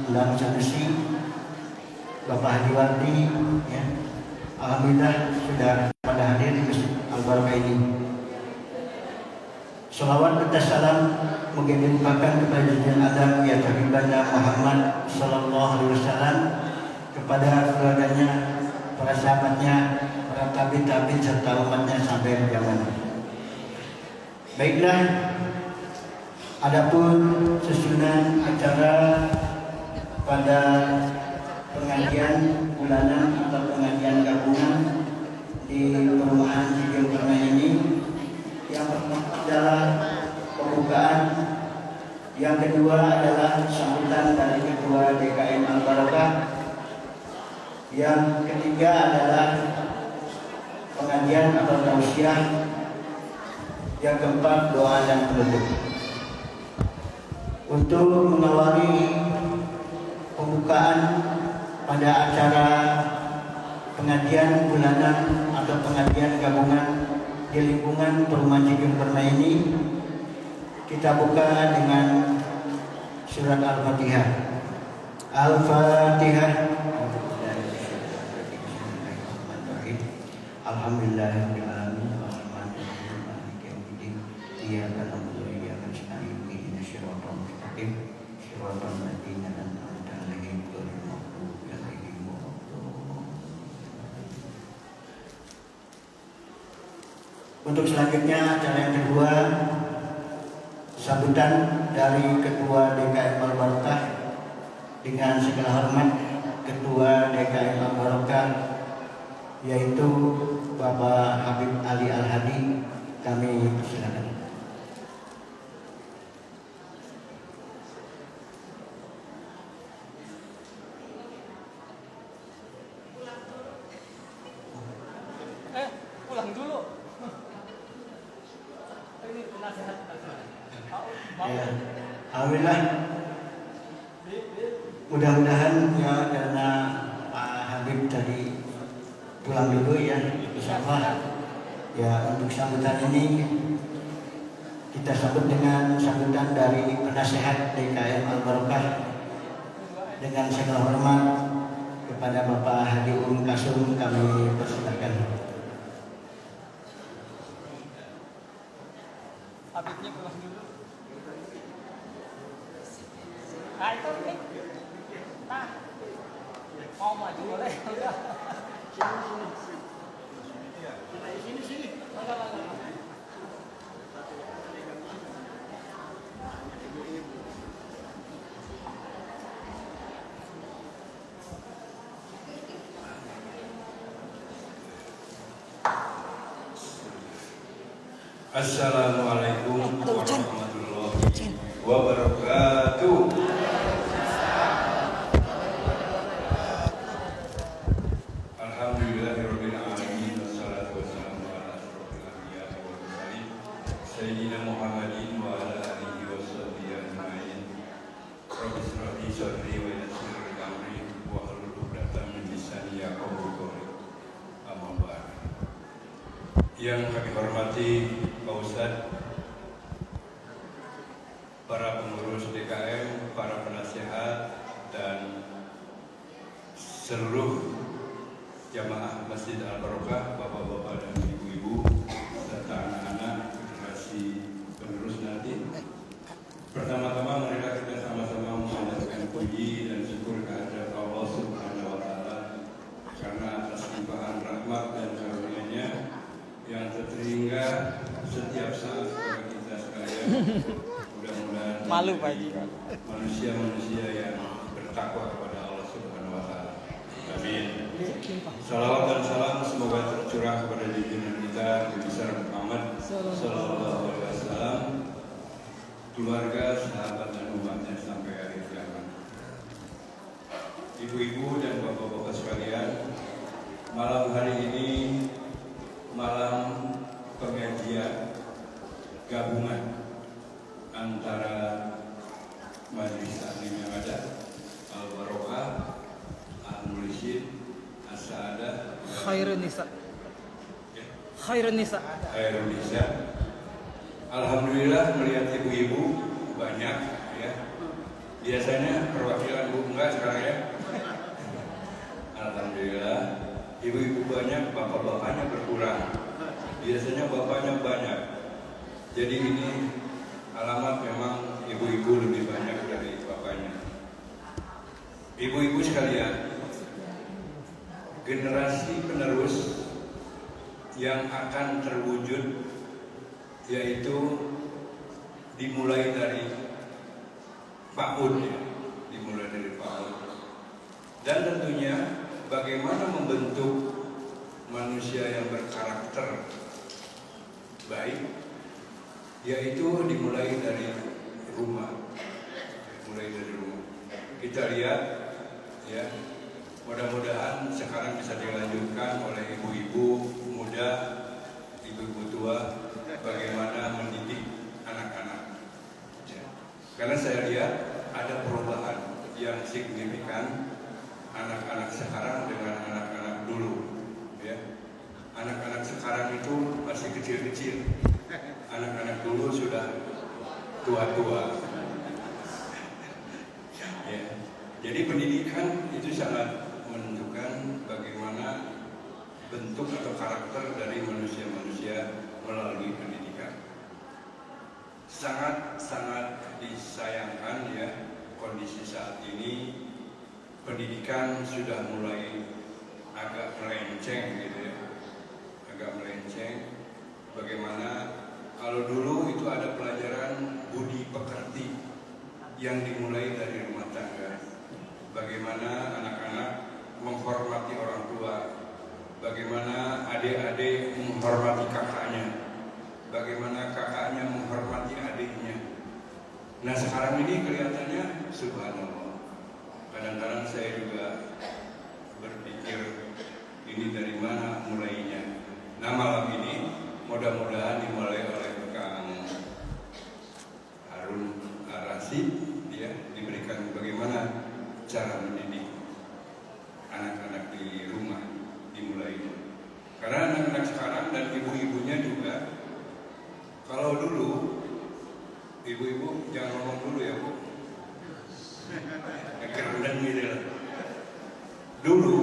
Endang Sanusi, Bapak Haji Wardi, ya. Alhamdulillah sudah pada hadir di Masjid Al-Barakah ini. Salawat dan salam moga dilimpahkan kepada junjungan Adam ya Habibana Muhammad sallallahu alaihi wasallam, kepada keluarganya, para sahabatnya, para tabi-tabi serta umatnya sampai zaman. Baiklah, adapun susunan acara pada pengajian bulanan atau pengajian gabungan di perumahan Cibiung Permai ini, yang pertama adalah pembukaan, yang kedua adalah sambutan dari Ketua DKM Al-Barakah, yang ketiga adalah pengajian atau tausiah, yang keempat doa dan penutup. Untuk mengawali pembukaan pada acara pengajian bulanan atau pengajian gabungan di lingkungan perumahan Cibiung Permai ini, kita buka dengan surat Al-Fatihah. Al-Fatihah. Alhamdulillahirabbil alamin arrahmanirrahim maliki yaumiddin iyyaka na'budu wa iyyaka nasta'in ihdinas siratal mustaqim siratal ladzina an'amta 'alaihim ghairil maghdubi 'alaihim waladdallin. Untuk selanjutnya acara yang kedua, sambutan dari Ketua DKM Al-Barakah. Dengan segala hormat Ketua DKM Al-Barakah yaitu Bapak Habib Ali Al-Hadi, kami persilakan. Pulang dulu. Ini nasihat. Ya, alhamdulillah. Mudah-mudahan ya, karena Pak Habib tadi pulang dulu ya, insyaallah ya. Untuk sambutan ini kita sambut dengan sambutan dari penasehat DKM Al-Barakah. Dengan segala hormat kepada Bapak Haji Kasum, kami persilakan. Habibnya pulang dulu. Nah itu nih. Nah, mau maju boleh. Udah. Sini. Assalamualaikum warahmatullahi wabarakatuh. Alhamdulillahirabbil alamin wassalatu wassalamu ala asyrofil anbiya'i wal mursalin sayyidina Muhammadin wa ala alihi washabbihi ajmain. Rabbi shrah li sadri wa yassir li amri wa hlul 'uqdatam min lisani yafqahu qawli. Amma ba'd. Yang kami hormati Pak Ustadz, para pengurus DKM, para penasehat, dan seluruh jamaah Masjid Al-Barakah, bapak-bapak dan ibu-ibu, serta anak-anak generasi penerus nanti. Pertama-tama marilah kita sama-sama mengucapkan puji dan syukur kehadirat Allah Subhanahu wa Ta'ala karena atas limpahan rahmat dan karunia-Nya yang terhingga setiap saat kepada kita sekalian. Mudah-mudahan Malu Pak Haji. manusia-manusia yang bertakwa kepada Allah Subhanahu wa Ta'ala. Amin. Salawat dan salam semoga tercurah kepada junjungan kita Nabi besar Muhammad sallallahu alaihi wasallam, keluarga, sahabat dan umatnya sampai akhir zaman. Ibu-ibu dan bapak-bapak sekalian, malam hari ini malam pengajian gabungan antara Majelis Taklim yang ada, Al-Barakah, Al-Mulishid, As-Sa'adah, Khairun Nisa. Alhamdulillah melihat ibu-ibu banyak ya. Biasanya perwakilan Bu biasanya bapaknya banyak. Jadi ini alamat memang ibu-ibu lebih banyak dari bapaknya. Ibu-ibu sekalian, generasi penerus yang akan terwujud yaitu dimulai dari PAUD, ya. Dimulai dari PAUD. Dan tentunya bagaimana membentuk manusia yang berkarakter baik, yaitu dimulai dari rumah. Mulai dari rumah. Kita lihat, ya, mudah-mudahan sekarang bisa dilanjutkan oleh ibu-ibu muda, ibu-ibu tua, bagaimana mendidik anak-anak. Ya. Karena saya lihat ada perubahan yang signifikan anak-anak sekarang dengan anak-anak dulu. Ya. Anak-anak sekarang itu masih kecil-kecil, anak-anak dulu sudah tua-tua. Ya. Jadi pendidikan itu sangat menentukan bagaimana bentuk atau karakter dari manusia-manusia melalui pendidikan. Sangat-sangat disayangkan ya kondisi saat ini, pendidikan sudah mulai agak melenceng gitu ya, agak melenceng. Bagaimana kalau dulu itu ada pelajaran budi pekerti yang dimulai dari rumah tangga. Bagaimana anak-anak menghormati orang tua, bagaimana adik-adik menghormati kakaknya, bagaimana kakaknya menghormati adiknya. Nah sekarang ini kelihatannya subhanallah. Kadang-kadang saya juga berpikir ini dari mana mulainya. Nah malam ini mudah-mudahan dimulai oleh Kang Harun Ar-Rasyid, ya, diberikan bagaimana cara mendidik anak-anak di rumah dimulai. Karena anak-anak sekarang dan ibu-ibunya juga, kalau dulu ibu-ibu jangan ngomong dulu ya Bu, kerendah gitu lah. Dulu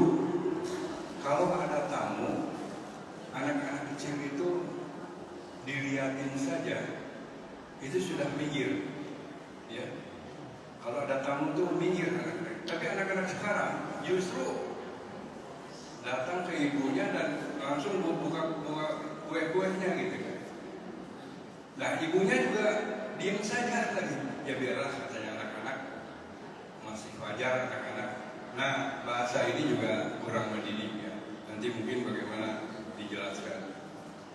kalau ada tamu, anak-anak kecil itu dilihatin saja itu sudah minggir, ya. Kalau ada tamu tuh minggir anak-anak. Tapi anak-anak sekarang justru datang ke ibunya dan langsung buka kue-kuenya gitu kan. Nah ibunya juga diam saja lagi. Ya biarlah katanya anak-anak, masih wajar anak-anak. Nah bahasa ini juga kurang mendidik ya. Nanti mungkin bagaimana dijelaskan.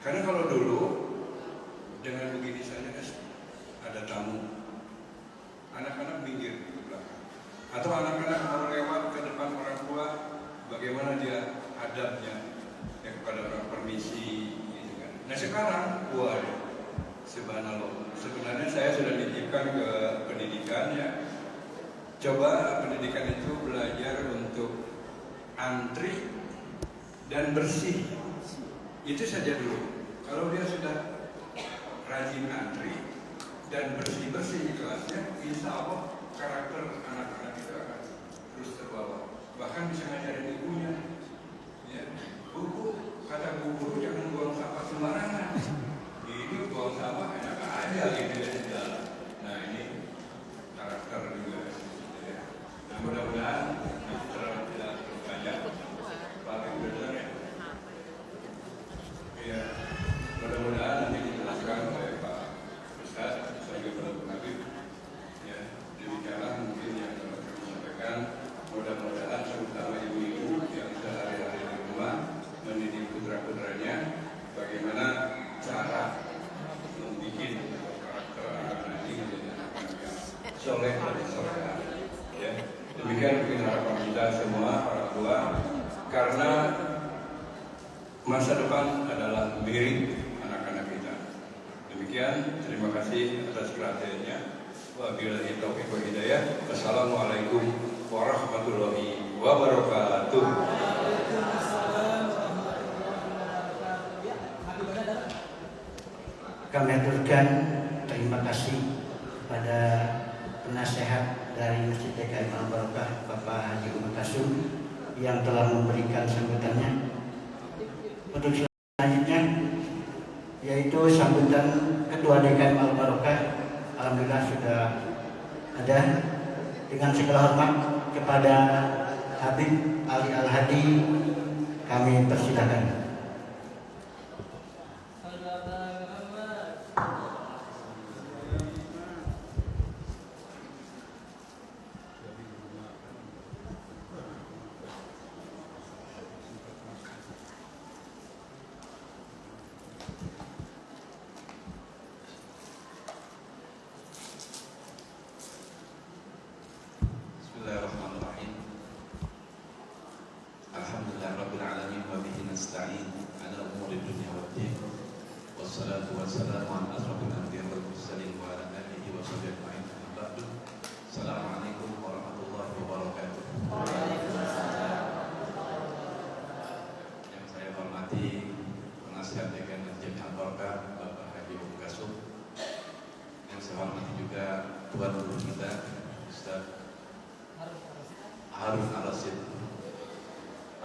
Karena kalau dulu dengan begini saja ada tamu, anak-anak minggir ke belakang. Atau anak-anak mau lewat ke depan orang tua, bagaimana dia adabnya ya, kepada orang permisi gitu kan. Nah sekarang, waduh, subhanallah. Sebenarnya saya sudah dititipkan ke pendidikan ya. Coba pendidikan itu belajar untuk antri dan bersih. Itu saja dulu. Kalau dia sudah rajin antri dan bersih-bersih di kelasnya, insya Allah karakter anak-anak itu akan terus terbawa. Bahkan bisa ngajarin ibunya, ya, Bu, kata bu guru jangan buang sampah sembarangan. Ini buang sampah enak aja gitu ya. Nah ini karakter juga. Ya. Nah mudah-mudahan tidak banyak. Pak Benar ya. Ya, mudah-mudahan nanti dijelaskan oleh Pak Ustaz sebagai penutup Habib. Ya, demikianlah mungkin yang dapat kami sampaikan. Mudah-mudahan terutama ibu-ibu yang sehari-hari di rumah mendidik putra-putranya bagaimana cara membuat karakter anak-anak ini menjadi anak-anak yang soleh dan soleha. Ya, demikian mungkin harapan kita semua orang tua, karena masa depan adalah milik anak-anak kita. Demikian, terima kasih atas perhatiannya. Wabillahi taufiq wal hidayah. Wassalamualaikum warahmatullahi wabarakatuh. Kami aturkan terima kasih kepada penasehat dari Masjid DKM Al-Barokah, Bapak Haji Umar Kasum, yang telah memberikan sambutannya. Untuk selanjutnya yaitu sambutan Ketua DKM Al Barokah. Alhamdulillah sudah ada. Dengan segala hormat kepada Habib Ali Al Hadi, kami persilakan.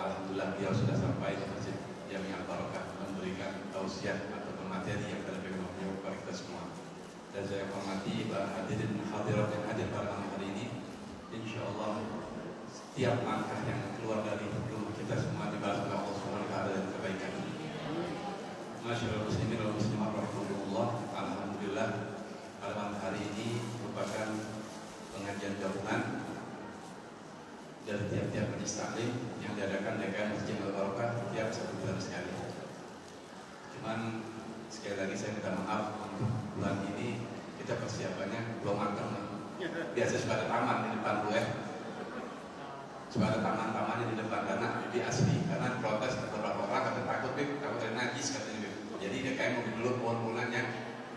Alhamdulillah beliau sudah sampai di Masjid Jami Al Barokah memberikan tausiah atau materi yang telah beliau kepada kita semua. Dan saya hormati para hadirin hadirat yang hadir pada malam hari ini. Insya Allah setiap langkah yang keluar dari tubuh kita semua dibalas oleh Allah Subhanahu wa taala dan kebaikan. Masyaallah muslimin wal muslimat rahimahullah. Alhamdulillah pada malam hari ini merupakan pengajian gabungan dari tiap-tiap majelis taklim yang diadakan DKM Masjid Al Barokah tiap 1 bulan sekali. Cuman sekali lagi saya minta maaf untuk bulan ini kita persiapannya belum matang. Biasa sudah ada taman di depan sudah ada taman-tamannya di depan karena di asli karena protes beberapa orang kata takut ada najis katanya. Jadi DKM mau dulu pohon-pohonan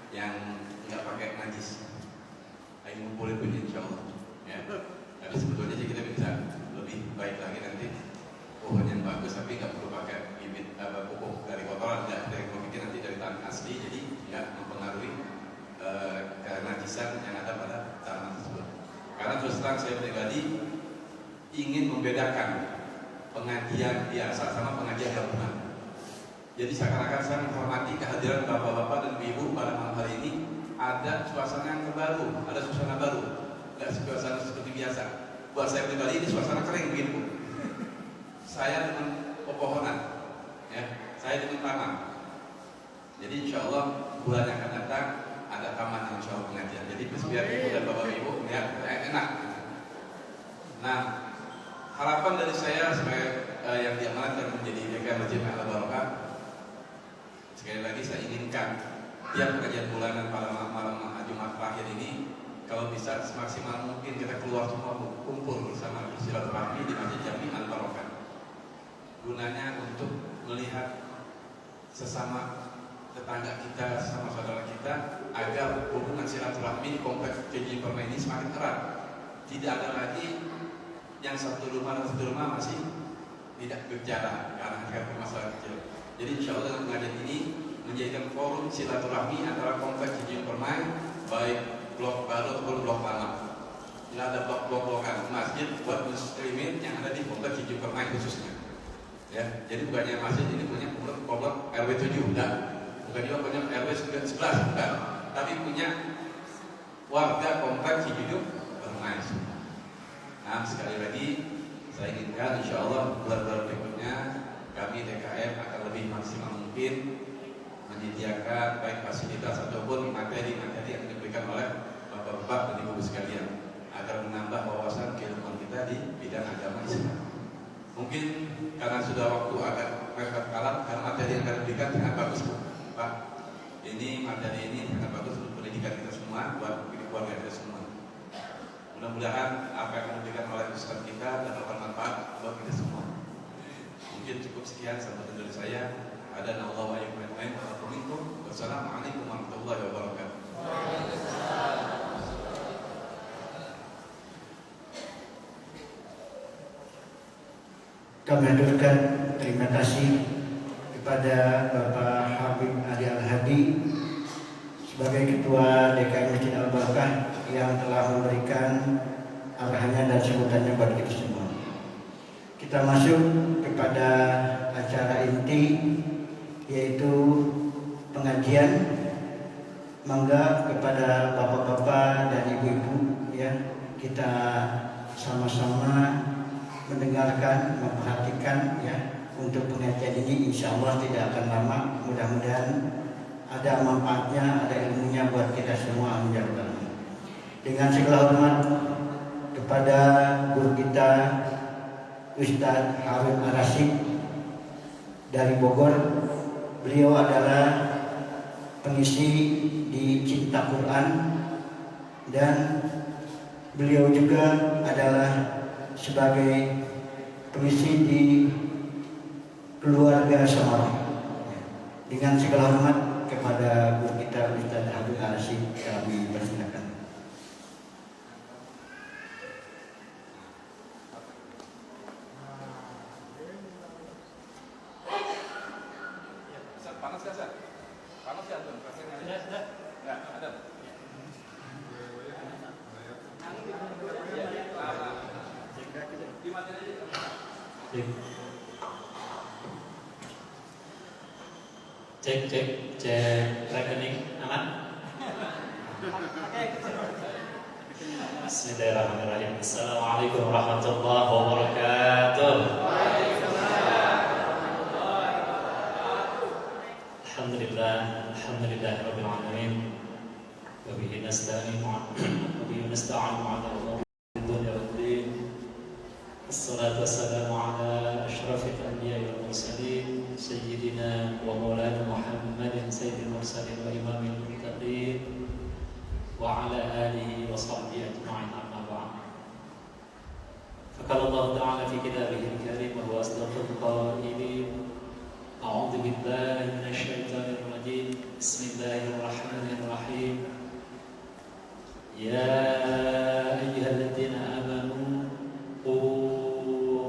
yang nggak pakai najis. Ayo boleh pun insya Allah. Ya. Tapi sebetulnya sih kita bisa lebih baik lagi nanti pohon yang bagus tapi nggak perlu pakai bibit pupuk dari kotoran dari bikin nanti dari tanah asli jadi nggak mempengaruhi kenajisan yang ada pada tanaman tersebut. Karena terus terang saya pribadi ingin membedakan pengajian biasa sama pengajian gabungan. Jadi seakan-akan saya menghormati kehadiran bapak-bapak dan ibu pada malam hari ini ada suasana yang baru, ada suasana baru, nggak suasana seperti biasa. Buat saya pribadi ini suasana kering begini Bu. Saya dengan pepohonan, ya, saya dengan taman. Jadi insya Allah bulan yang akan datang ada taman yang insya Allah pengajian. Jadi biar ibu dan bapak ibu melihat enak. Nah, harapan dari saya sebagai yang diamanatkan menjadi DKM Masjid Al Barokah, sekali lagi saya inginkan tiap pengajian bulanan pada malam Jumat terakhir ini kalau bisa semaksimal mungkin kita keluar semua kumpul bersama bersilaturahmi di Masjid Jami Al Barokah. Gunanya untuk melihat sesama tetangga kita, sesama saudara kita agar hubungan silaturahmi di kompleks KJ Permai ini semakin erat. Tidak ada lagi yang satu rumah masih tidak bicara karena masalah kecil. Jadi insya Allah dalam pengajian ini menjadikan forum silaturahmi antara kompleks KJ Permai baik blok baru ataupun blok lama. Tidak ada blok-blokan masjid buat muslimin yang ada di kompleks KJ Permai khususnya. Ya, jadi bukannya masjid ini punya komplek RW 7 enggak. Bukan juga punya RW 11 bukan. Tapi punya warga kompleks KJ Permai. Nah, sekali lagi saya inginkan insya Allah bulan-bulan berikutnya kami DKM akan lebih maksimal mungkin menyediakan baik fasilitas ataupun materi-materi yang diberikan oleh bapak-bapak dan ibu sekalian agar menambah wawasan keilmuan kita di bidang agama Islam. Mungkin karena sudah waktu agak mepet kalah karena materi yang akan diberikan sangat bagus Pak. Ini materi ini sangat bagus untuk pendidikan kita semua buat keluarga kita semua. Mudah-mudahan apa yang diberikan oleh Ustaz kita dapat bermanfaat buat kita semua. Mungkin cukup sekian sambutan dari saya. Ada Allah wa yakum. Wassalamualaikum warahmatullahi wabarakatuh. Kami haturkan terima kasih kepada Bapak Habib Ali Al Hadi sebagai Ketua DKM Masjid Al Barokah yang telah memberikan arahannya dan sebutannya buat kita semua. Kita masuk kepada acara inti, yaitu pengajian, mangga kepada bapak-bapak dan ibu-ibu ya, kita sama-sama mendengarkan, memperhatikan ya, untuk pengajian ini insya Allah tidak akan lama. Mudah-mudahan ada manfaatnya, ada ilmunya buat kita semua. Amin ya rabbal alamin. Dengan segala hormat kepada guru kita Ustadz Harun Ar-Rasyid dari Bogor. Beliau adalah pengisi di Cinta Quran dan beliau juga adalah sebagai pengisi di Keluarga Semarang. Dengan segala hormat kepada guru kita Ustadz Harun Ar-Rasyid, kami persilakan. Panas nggak, Sir? Panas ya, Anton? Rasanya Sudah. nggak ada. Cek rekening aman. Bismillahirrahmanirrahim. Assalamualaikum warahmatullahi wabarakatuh. Alhamdulillah rabbil alamin. Wa bihi nasta'inu ala umuri dunya waddin. Assalatu wassalamu ala asyrafil anbiya'i wal mursalin sayyidina wa maulana Muhammadin sayyidil mursalin wa imamil muttaqin wa ala alihi wa sahbihi ajma'in, amma ba'd. Faqala Allah ta'ala fi kitabihil karim wa huwa asdaqul qailin. A'udzu billahi minasy syaithanir rajim. Bismillahirrahmanirrahim. Ya ayyuhalladzina amanu qu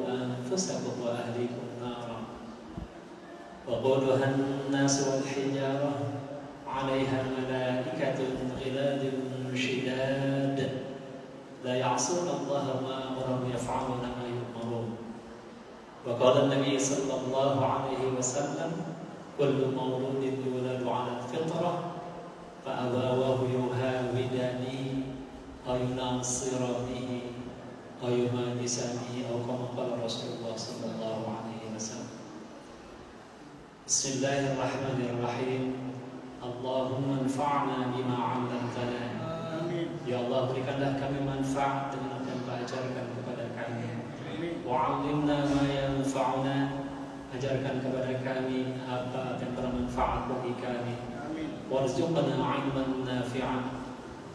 anfusakum wa ahlikum nara wa quduha an-nasu wal hijarah 'alaiha malaikatun ghiladun shidad la ya'suna Allaha ma amarahum yaf'aluna ma yu'marun. Wa qala an-nabiy sallallahu alaihi wasallam kullu mawludin yuladu 'ala al-fitrah fa abawahu yuhawidanihi aw yunassiranihi aw yumajisanihi aw kama qala Rasulullah sallallahu alaihi wasallam. Bismillahirrahmanirrahim. Allahumma anfa'na bima 'allamtana. Ya Allah, berikanlah kami manfaat dengan apa yang Kau ajarkan kepada kami. Wa'allimna ma yanfa'una. Ajarkan kepada kami apa yang bermanfaat bagi kami. Warzuqna 'ilman nafi'an.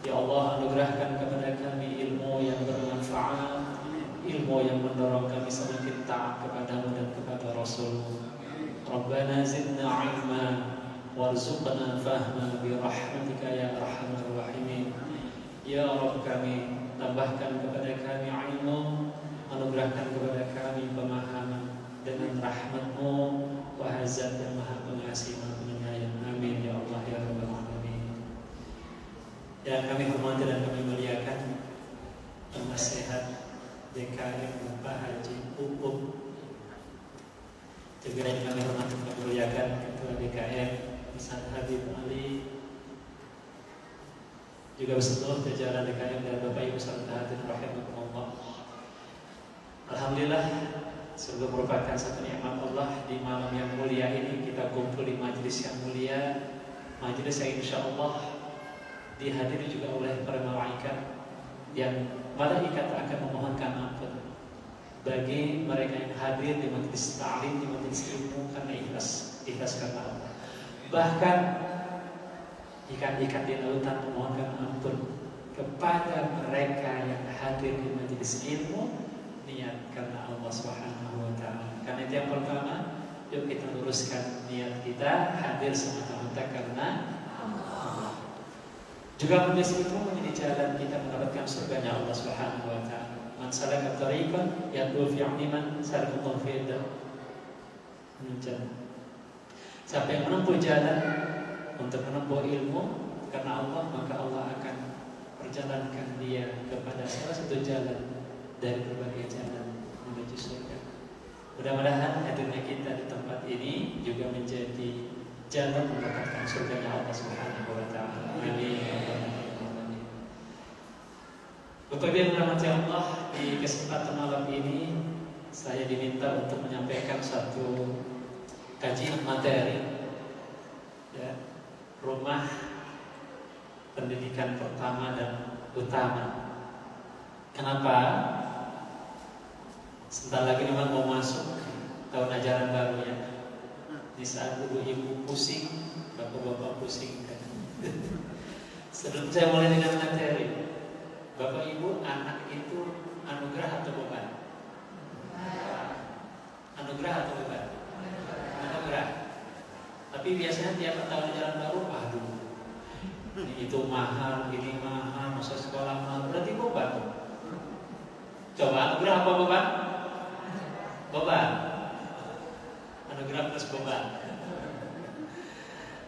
Ya Allah, anugerahkan kepada kami ilmu yang bermanfaat, ilmu yang mendorong kami semakin taat kepadamu dan kepada Rasul-Mu. Rabbana zidna 'ilma warzuqna fahma birahmatika ya arhamar rahimin. Ya Rabb kami, tambahkan kepada kami ilmu, anugerahkan kepada kami pemahaman dengan rahmat-Mu, Wahai Zat yang Maha Pengasih Maha Penyayang. Amin ya Allah ya Rabbal Alamin. Yang kami hormati dan kami muliakan Penasehat DKM Pak Haji Upuk. Juga yang kami hormati dan kami muliakan Ketua DKM Ustaz Habib Ali. Juga seluruh jajaran DKM dan Bapak Ibu serta hadirin rahimakumullah. Alhamdulillah, sungguh merupakan satu nikmat Allah di malam yang mulia ini kita kumpul di majelis yang mulia, majelis yang insya Allah dihadiri juga oleh para malaikat yang malaikat akan memohonkan ampun bagi mereka yang hadir di majelis ta'lim, di majelis ilmu karena ikhlas karena Allah. Bahkan ikan-ikan di lautan memohonkan ampun kepada mereka yang hadir di majelis ilmu niat karena Allah Subhanahu wa taala. Karena itu yang pertama, yuk kita luruskan niat kita hadir semata-mata karena Allah. Juga majelis ilmu menjadi jalan kita mendapatkan surganya Allah Subhanahu wa taala. Man salaka tariqan yad'u fi 'ilman salaka fi jannah. Siapa yang menempuh jalan untuk menempuh ilmu karena Allah, maka Allah akan perjalankan dia kepada salah satu jalan dari berbagai jalan menuju surga. Mudah-mudahan hadirnya kita di tempat ini juga menjadi jannah, mendapatkan surganya Allah Subhanahu wa taala. Amin. Bapak Ibu yang dirahmati Allah, di kesempatan malam ini saya diminta untuk menyampaikan satu kajian materi, ya, rumah pendidikan pertama dan utama. Kenapa? Sebentar lagi memang mau masuk tahun ajaran baru ya. Di saat ibu-ibu pusing, bapak-bapak pusing kan. Sebelum saya mulai dengan materi, Bapak Ibu, anak itu anugerah atau beban? Anugerah atau beban? Anugerah. Tapi biasanya tiap tahun ajaran baru, aduh, itu mahal, ini mahal, masa sekolah mahal, berarti beban. Coba anugerah apa beban? Beban. Anugerah plus beban.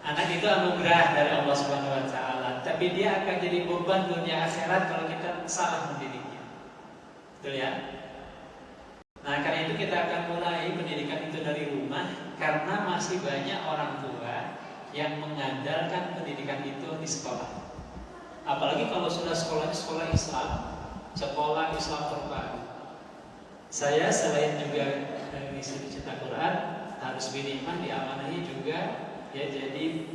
Anak itu anugerah dari Allah Subhanahu wa taala, tapi dia akan jadi beban dunia akhirat kalau kita salah mendidiknya. Betul ya? Nah, karena itu kita akan mulai pendidikan itu dari rumah, karena masih banyak orang tua yang mengandalkan pendidikan itu di sekolah. Apalagi kalau sudah sekolahnya sekolah Islam terbaru. Saya selain juga mengisi cetak Quran, harus minimal diamanahi juga ya jadi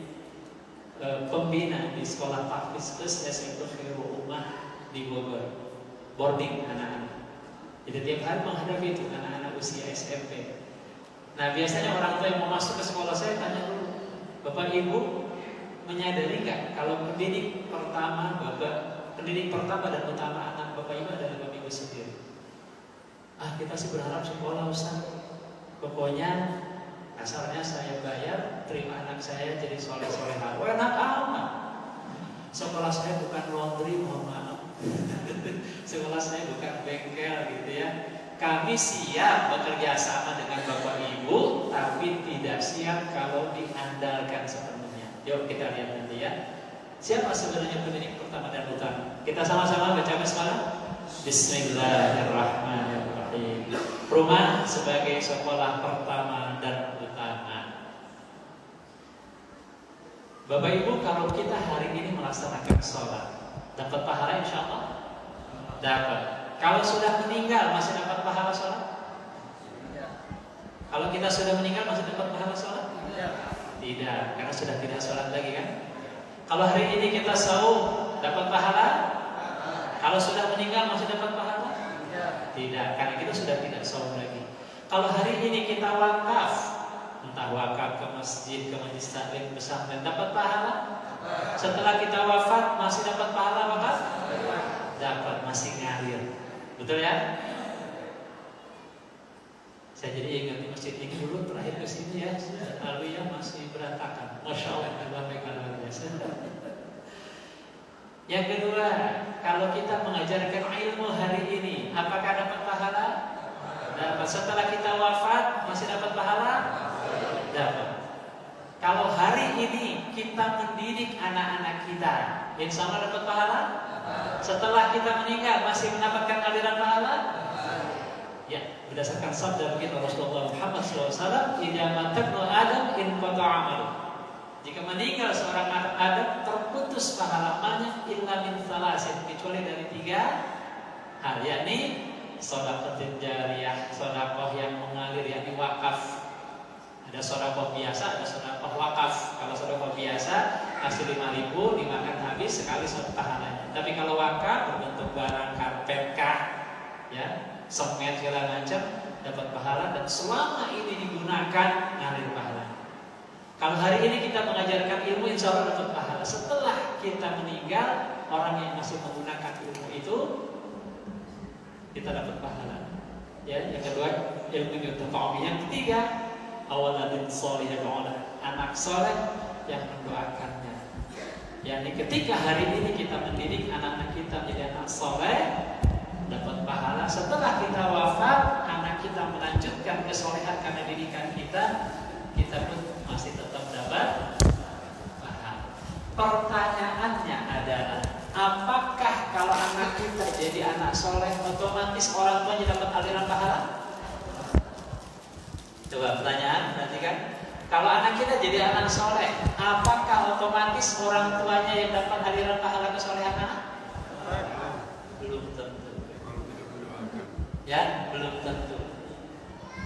pembina di sekolah tahfiz plus SMP Khairul Ummah di Bogor, boarding anak-anak. Jadi tiap hari menghadapi itu anak-anak usia SMP. Nah, biasanya orang tua yang mau masuk ke sekolah saya tanya dulu, Bapak Ibu menyadari nggak kalau pendidik pertama dan utama anak Bapak Ibu adalah Bapak Ibu sendiri? Kita sih berharap sekolah Ustaz. Pokoknya asalnya saya bayar, terima anak saya jadi soleh-solehah. Enak amat. Sekolah saya bukan laundry, mohon maaf. Sekolah saya bukan bengkel gitu ya. Kami siap bekerja sama dengan Bapak Ibu, tapi tidak siap kalau diandalkan sepenuhnya. Yuk kita lihat nanti ya. Siapa sebenarnya pendidik pertama dan utama? Kita sama-sama baca basmalah. Bismillahirrahmanirrahim. Rumah sebagai sekolah pertama dan utama. Bapak Ibu, kalau kita hari ini melaksanakan sholat, dapat pahala insya Allah? Dapat. Kalau sudah meninggal masih dapat pahala sholat? Kalau kita sudah meninggal masih dapat pahala sholat? Tidak, karena sudah tidak sholat lagi kan? Kalau hari ini kita saum, dapat pahala? Kalau sudah meninggal masih dapat pahala? Tidak, karena kita sudah tidak saum lagi. Kalau hari ini kita wakaf, entah wakaf ke masjid, ke majlis taklim, pesantren, dapat pahala? Setelah kita wafat masih dapat pahala wakaf? Dapat, masih ngalir. Betul ya? Saya jadi ingat di masjid ini dulu terakhir ke sini ya, lalu ya masih berantakan. Masya Allah, luar biasa. Yang kedua, kalau kita mengajarkan ilmu hari ini, apakah dapat pahala? Dapat. Setelah kita wafat masih dapat pahala? Dapat. Kalau hari ini kita mendidik anak-anak kita, insya Allah dapat pahala? Setelah kita meninggal masih mendapatkan aliran pahala? Ya, berdasarkan sabda baginda Rasulullah Muhammad SAW, "Idza mata ibnu Adam inqata 'amaluh." Jika meninggal seorang anak Adam, terputus pahala amalnya illa min thalasin, kecuali dari 3 hal, yakni sedekah jariyah, sedekah yang mengalir, yakni wakaf. Ada sedekah biasa, ada sedekah wakaf. Kalau sedekah biasa kasih 5.000 dimakan habis sekali pahalanya. Tapi kalau wakaf berbentuk barang karpet kah, ya, semen segala macam, dapat pahala dan selama ini digunakan ngalir pahala. Kalau hari ini kita mengajarkan ilmu, insya Allah dapat pahala. Setelah kita meninggal, orang yang masih menggunakan ilmu itu, kita dapat pahala. Ya, yang kedua, ilmu yang tertawi. Yang ketiga, awaladin soleh, anak soleh yang mendoakannya. Yani ketika hari ini kita mendidik anak-anak kita menjadi anak soleh, dapat pahala. Setelah kita wafat, anak kita melanjutkan kesolehan karena didikan kita pun masih tetap dapat pahala. Pertanyaannya adalah, apakah kalau anak kita jadi anak soleh otomatis orang tuanya dapat aliran pahala? Coba pertanyaan, perhatikan. Kalau anak kita jadi anak soleh, apakah otomatis orang tuanya yang dapat aliran pahala kesolehan anak? Belum tentu. Ya, belum tentu.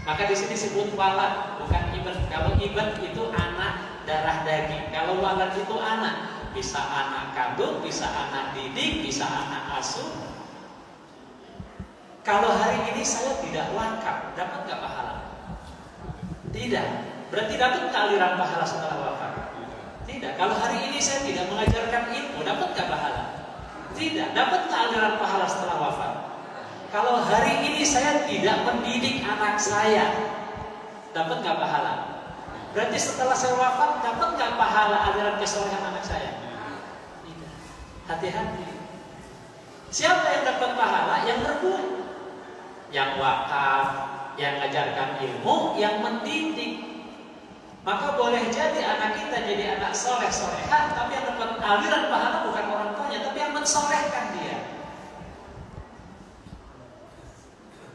Maka di sini disebut walad, bukan ibn. Kalau ibn itu anak darah daging. Kalau walad itu anak, bisa anak kandung, bisa anak didik, bisa anak asuh. Kalau hari ini saya tidak wakaf, dapat nggak pahala? Tidak. Berarti dapat nggak aliran pahala setelah wafat? Tidak. Kalau hari ini saya tidak mengajarkan ilmu, dapat nggak pahala? Tidak. Dapat nggak aliran pahala setelah wafat? Kalau hari ini saya tidak mendidik anak saya, dapat nggak pahala? Berarti setelah saya wafat, dapat nggak pahala aliran kesolehan anak saya? Tidak. Hati-hati. Siapa yang dapat pahala? Yang berbuat, yang wakaf, yang mengajarkan ilmu, yang mendidik. Maka boleh jadi anak kita jadi anak soleh solehah, tapi yang dapat aliran pahala bukan orang tuanya, tapi yang mensolehkan dia.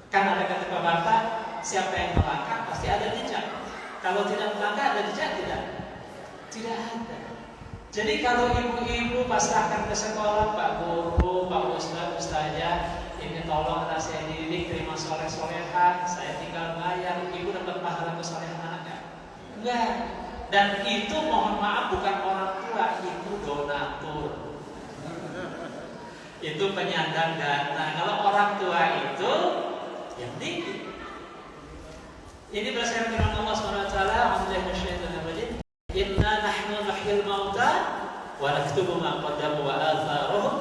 Kan ada kata pepatah, siapa yang melangkah pasti ada jejak. Kalau tidak melangkah ada jejak tidak? Tidak ada. Jadi kalau ibu-ibu pasrahkan ke sekolah, Pak Guru, Pak Ustaz, Ustazah, ini tolong anak saya dididik, terima soleh solehan, saya tinggal bayar, ibu dapat pahala kesolehan anaknya? Enggak. Dan itu mohon maaf bukan orang tua, itu donatur. Itu penyandang dana. Kalau orang tua itu yang tinggi. Ini berdasarkan firman Allah SWT, Inna nahnu nuhyil mauta wa naktubu ma qaddamu wa atharuhum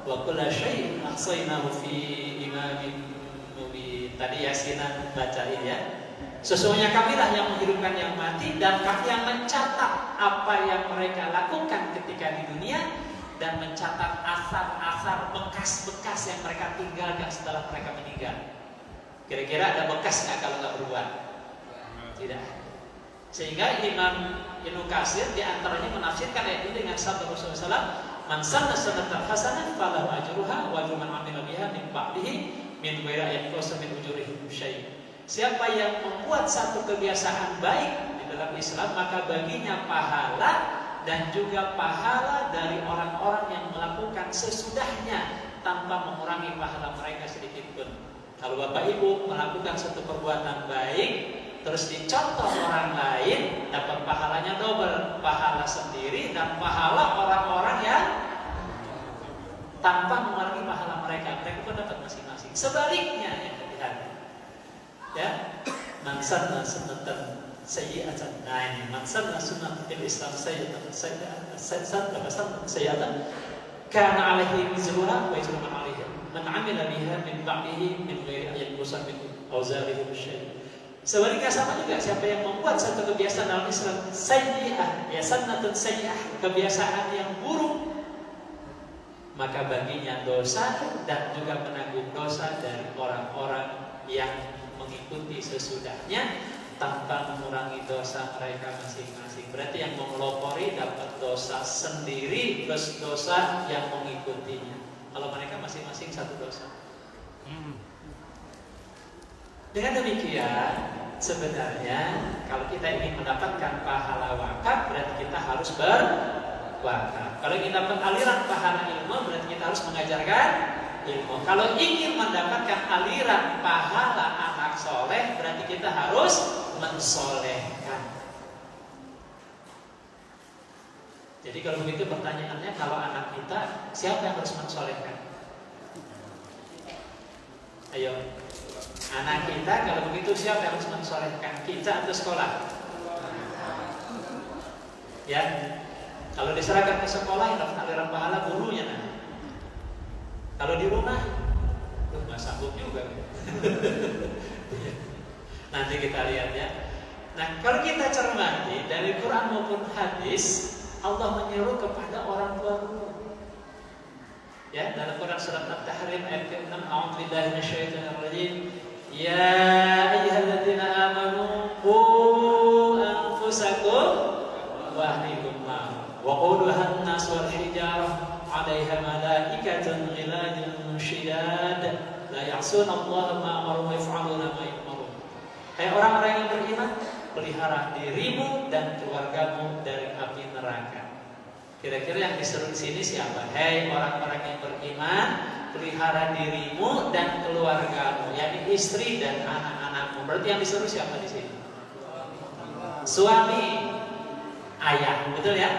wa kulla syai'in ahsaynahu fi imamin mubin. Tadi Yasinan bacain ya. Sesungguhnya kamilah yang menghidupkan yang mati dan kami yang mencatat apa yang mereka lakukan ketika di dunia dan mencatat asar-asar bekas-bekas yang mereka tinggalkan setelah mereka meninggal. Kira-kira ada bekas nggak kalau nggak berbuat? Tidak. Sehingga Imam Ibnu Katsir diantaranya menafsirkan ayat ini dengan sabda Rasulullah SAW, Man sanna sunnatan hasanah falahu ajruha wa ajru man amila biha min ba'dihi min ghairi an yanqusa min ujurihim syai'. Siapa yang membuat satu kebiasaan baik di dalam Islam, maka baginya pahala dan juga pahala dari orang-orang yang melakukan sesudahnya tanpa mengurangi pahala mereka sedikit pun. Kalau Bapak Ibu melakukan satu perbuatan baik, terus dicontoh orang lain, dapat pahalanya double, pahala sendiri dan pahala orang-orang yang tanpa mengurangi pahala mereka pun dapat masing-masing. Sebaliknya ya, hati-hati. Ya, man sanna sunnatan sayyi'atan. Nah ini, man sanna sunnatan fil Islam sayyi'atan kana alaihi wizruha wa wizru man alaihi. Man 'amila biha min ba'dihi min ghairi an yanqusa min awzarihi syai'. Sebaliknya sama juga, siapa yang membuat satu kebiasaan dalam Islam sayyi'ah, ya sunnatun sayyi'ah, kebiasaan yang buruk, maka baginya dosa dan juga menanggung dosa dari orang-orang yang mengikuti sesudahnya tanpa mengurangi dosa mereka masing-masing. Berarti yang memelopori dapat dosa sendiri plus dosa yang mengikutinya. Kalau mereka masing-masing satu dosa. Dengan demikian, sebenarnya kalau kita ingin mendapatkan pahala wakaf, berarti kita harus berwakaf. Kalau ingin dapat aliran pahala ilmu, berarti kita harus mengajarkan ilmu. Kalau ingin mendapatkan aliran pahala anak soleh, berarti kita harus mensolehkan. Jadi kalau begitu pertanyaannya, kalau anak kita, siapa yang harus mensolehkan? Ayo, anak kita kalau begitu siapa yang harus mensolehkan? Kita atau sekolah? Ya, kalau diserahkan ke sekolah, yang dapat aliran pahala gurunya. Nah. Kalau di rumah, nggak sanggup juga. Nanti kita lihat ya. Nah, kalau kita cermati dari Quran maupun hadis, Allah menyeru kepada orang tua guru. Ya, dalam Quran surat At-Tahrim ayat ke-6, A'udzubillahi minasyaitonir rajim. Ya ayyuhalladzina amanu qu anfusakum wa ahlikum nar wa quduha an-nas wal hijarah 'alaiha malaikatun ghiladun syidad la ya'suna Allah ma amara wa yaf'aluna ma yu'marun. Hai orang-orang yang beriman, pelihara dirimu dan keluargamu dari api neraka. Kira-kira yang diseru di sini siapa? Hei orang-orang yang beriman, pelihara dirimu dan keluargamu, yakni istri dan anak-anakmu. Berarti yang disuruh siapa di sini? Suami, ayah, betul ya?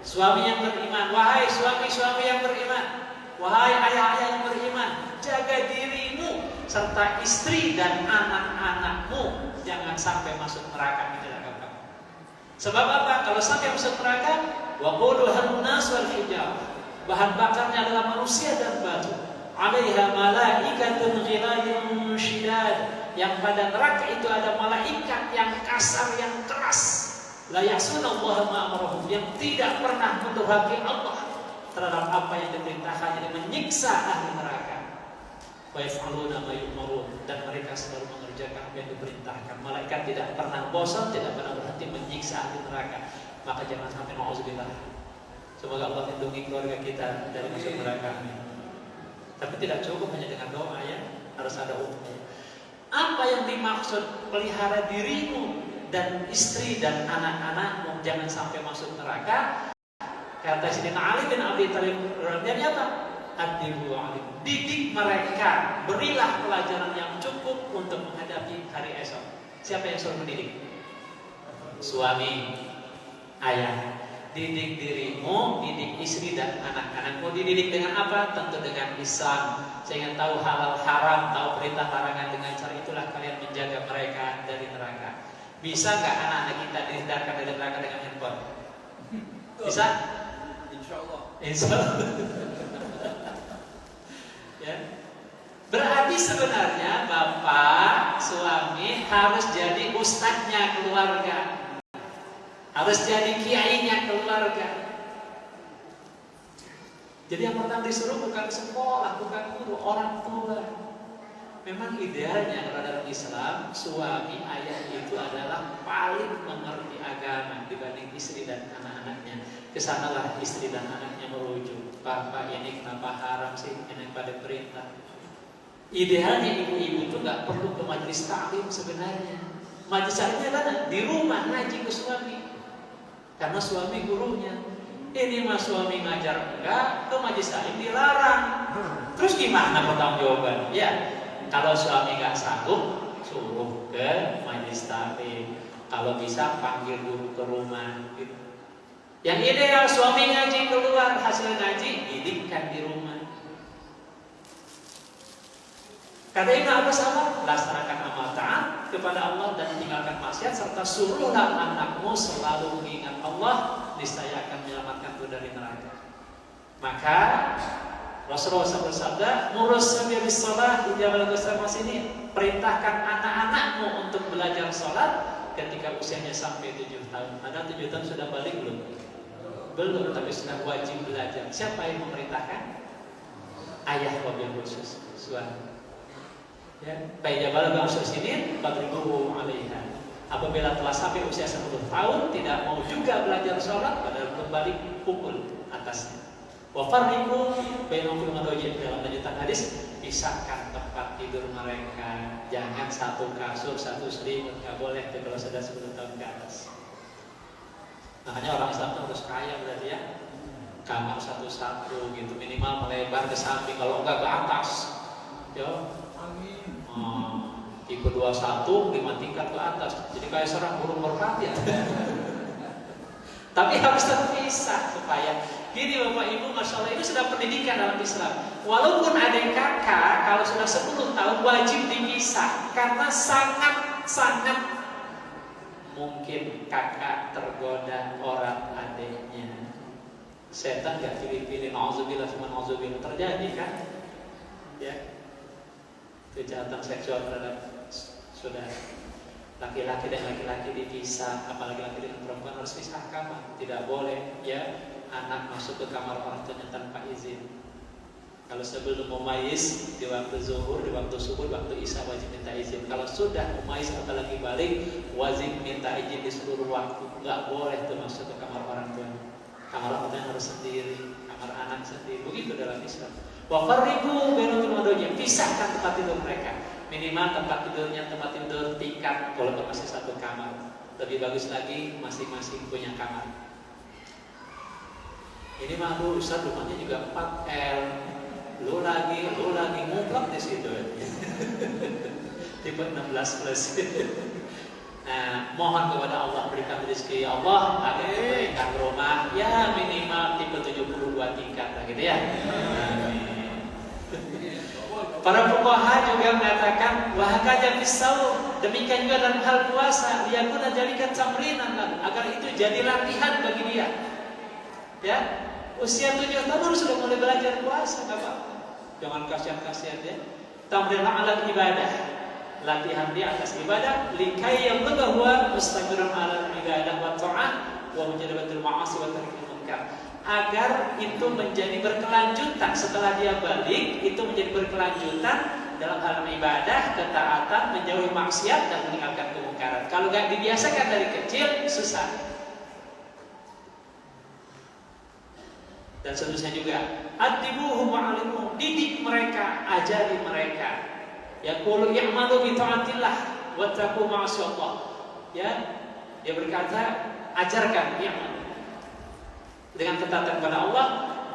Suami yang beriman, wahai suami-suami yang beriman, wahai ayah-ayah yang beriman, jaga dirimu serta istri dan anak-anakmu jangan sampai masuk neraka. Sebab apa? Kalau sampai masuk neraka, waquduhan nas wal hijarah, bahan bakarnya adalah manusia dan batu. 'Alaiha malaikatun ghilayun syidad, yang pada neraka itu ada malaikat yang kasar, yang keras. La ya'sunallaha ma amarahum, yang tidak pernah mendurhaki Allah terhadap apa yang diperintahkan, yang menyiksa ahli neraka. Wa yaf'aluna ma yu'marun, dan mereka selalu mengerjakan apa yang diperintahkan. Malaikat tidak pernah bosan, tidak pernah berhenti menyiksa ahli neraka. Maka jangan sampai nauzubillah. Semoga Allah lindungi keluarga kita dari masuk neraka. Amin. Tapi tidak cukup hanya dengan doa ya, harus ada hukum. Apa yang dimaksud pelihara dirimu dan istri dan anak-anakmu jangan sampai masuk neraka? Kata Sayyidina Ali bin Abi Thalib radhiyallahu anhu, adibu alim, didik mereka, berilah pelajaran yang cukup untuk menghadapi hari esok. Siapa yang suruh mendidik? Suami, ayah. Didik dirimu, didik istri dan anak-anakmu. Dididik dengan apa? Tentu dengan ihsan, sehingga tahu halal haram, tahu perintah larangan. Dengan cara itulah kalian menjaga mereka dari neraka. Bisa nggak anak-anak kita dihindarkan dari neraka dengan handphone? Bisa? Insya Allah. Insya Allah. Ya. Berarti sebenarnya bapak, suami harus jadi ustadznya keluarga, harus jadi kiainya keluarga. Jadi yang pertama disuruh bukan sekolah, bukan guru, orang tua. Memang idealnya kalau dalam Islam, suami ayah itu adalah paling mengerti agama dibanding istri dan anak-anaknya. Kesanalah istri dan anaknya merujuk. Bapak ini kenapa haram sih? Ini pada perintah. Idealnya ibu-ibu itu nggak perlu ke majelis taklim sebenarnya. Majelis taklimnya mana? Di rumah ngaji ke suami. Karena suami gurunya. Ini mah suami ngajar enggak, ke majelis taklim dilarang. Terus gimana pertanggungjawaban? Ya. Kalau suami nggak sanggup, suruh ke majelis taklim. Kalau bisa panggil guru ke rumah. Gitu. Yang ideal suami ngaji keluar, hasil ngaji didikkan di rumah. Kata Ibnu Abbas apa? Laksanakan amal taat kepada Allah dan tinggalkan maksiat, serta suruhlah anakmu selalu mengingat Allah, niscaya akan menyelamatkan itu dari neraka. Maka Rasulullah SAW bersabda, "Murus sambil sholat di Jabal Ghusar ini." Perintahkan anak-anakmu untuk belajar sholat ketika usianya sampai 7 tahun. Ada 7 tahun sudah balik belum? Belum, tapi sudah wajib belajar. Siapa yang memerintahkan? Ayah wabil khusus, suami. Ya, baik Jabal Ghusar ini fadribuhu 'alaiha. Apabila telah sampai usia 10 tahun tidak mau juga belajar sholat, pada kembali pukul atasnya. Wa farriqu bainahum fil madajid, dalam lanjutan hadis, pisahkan tempat tidur mereka. Jangan satu kasur, satu selimut, nggak boleh kalau sudah 10 tahun ke atas. Makanya orang Islam harus kaya berarti ya. Kamar satu-satu gitu, minimal melebar ke samping, kalau enggak ke atas. Ya. Amin. Tipe 21 5 tingkat ke atas. Jadi kayak seorang burung merpati ya. Tapi harus terpisah supaya gini Bapak Ibu, Masya Allah, ini sudah pendidikan dalam Islam. Walaupun adik kakak kalau sudah 10 tahun wajib dipisah, karena sangat mungkin kakak tergoda orang adiknya. Setan gak pilih-pilih, na'udzubillah sama na'udzubillah, terjadi kan? Ya, kejahatan seksual terhadap saudara. Laki-laki dan laki-laki dipisah, apalagi laki dengan perempuan harus pisah kamar. Tidak boleh ya anak masuk ke kamar orang tuanya tanpa izin. Kalau sebelum mumayyiz di waktu zuhur, di waktu subuh, di waktu isya wajib minta izin. Kalau sudah mumayyiz apalagi balik, wajib minta izin di seluruh waktu. Enggak boleh tuh masuk ke kamar orang tuanya. Kamar orang tuanya harus sendiri, kamar anak sendiri. Begitu dalam Islam. Wa farriqu bainal madajid, pisahkan tempat tidur mereka. Minimal tempat tidur tingkat, kalau masih satu kamar. Lebih bagus lagi masing-masing punya kamar. Ini mah lu Ustaz rumahnya juga 4L. Lu lagi nguplak di situ. Tipe 16 plus. Nah, mohon kepada Allah berikan rezeki ya Allah, agar berikan rumah ya minimal tipe 72 tingkat lah gitu ya. Amin. Para fuqaha juga mengatakan wahakaja fisau, demikian juga dalam hal puasa, dia pun jadikan tamrinan agar itu jadi latihan bagi dia. Ya, usia 7 tahun sudah mulai belajar puasa, enggak apa-apa. Jangan kasihan-kasihan ya. Tamrin ala ibadah. Latihan dia atas ibadah likai yang bahwa mustaqirran ala ibadah wa ta'ah wa mujadabatul ma'asi wa tarikul munkar, agar itu menjadi berkelanjutan setelah dia balik, itu menjadi berkelanjutan dalam hal ibadah, ketaatan, menjauhi maksiat dan meninggalkan kemungkaran. Kalau enggak dibiasakan dari kecil susah. Dan seterusnya juga adibuhum wa'alimuhum, didik mereka, ajari mereka. Yaqulu i'malu bi ta'atillah wa taqu ma'asyallah. Ya, dia berkata ajarkan i'mal dengan ketaatan kepada Allah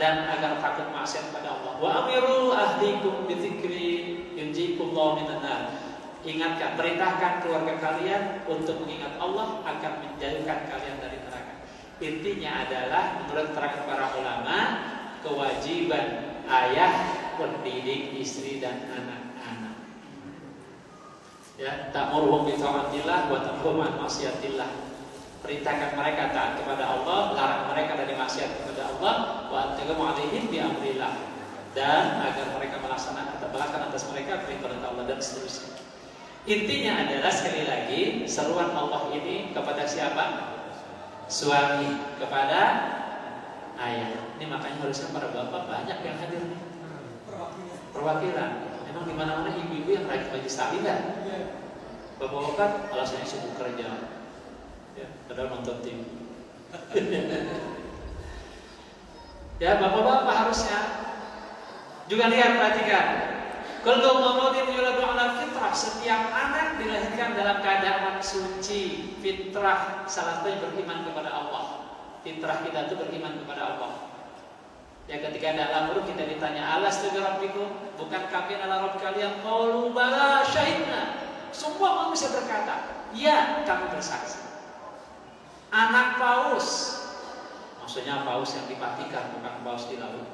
dan agar takut maksiat kepada Allah. Wa amiru ahlikum bi dzikri yunjikumullahu minan nar. Ingatkan, perintahkan keluarga kalian untuk mengingat Allah akan menjauhkan kalian dari neraka. Intinya adalah menurut keterangan para ulama, kewajiban ayah mendidik istri dan anak. Ya, ta'muruhum bi ta'atillah wa tanhum an maksiatillah. Perintahkan mereka taat kepada Allah, larang mereka dari maksiat kepada Allah, wa antakum 'alaihim bi amrillah. Dan agar mereka melaksanakan atas mereka perintah Allah dan seterusnya. Intinya adalah sekali lagi seruan Allah ini kepada siapa? Suami kepada ayah. Ini makanya harusnya para bapak banyak yang hadir nih. Perwakilan. Emang di mana-mana ibu-ibu yang rajin baju saling kan? Bapak kan alasannya sibuk kerja, ya, padahal nonton TV. Ya, bapak-bapak harusnya juga lihat, perhatikan. Kalau mauludin yuladu ala fitrah, setiap anak dilahirkan dalam keadaan suci, fitrah, salah satunya beriman kepada Allah. Fitrah kita itu beriman kepada Allah. Ya, ketika ada lamur kita ditanya alas tu rabbikum, bukan kami adalah Rabb kalian? Qalu bala syahidna. Semua manusia berkata, ya kami bersaksi. Anak paus, maksudnya paus yang dimatikan, bukan paus di laut.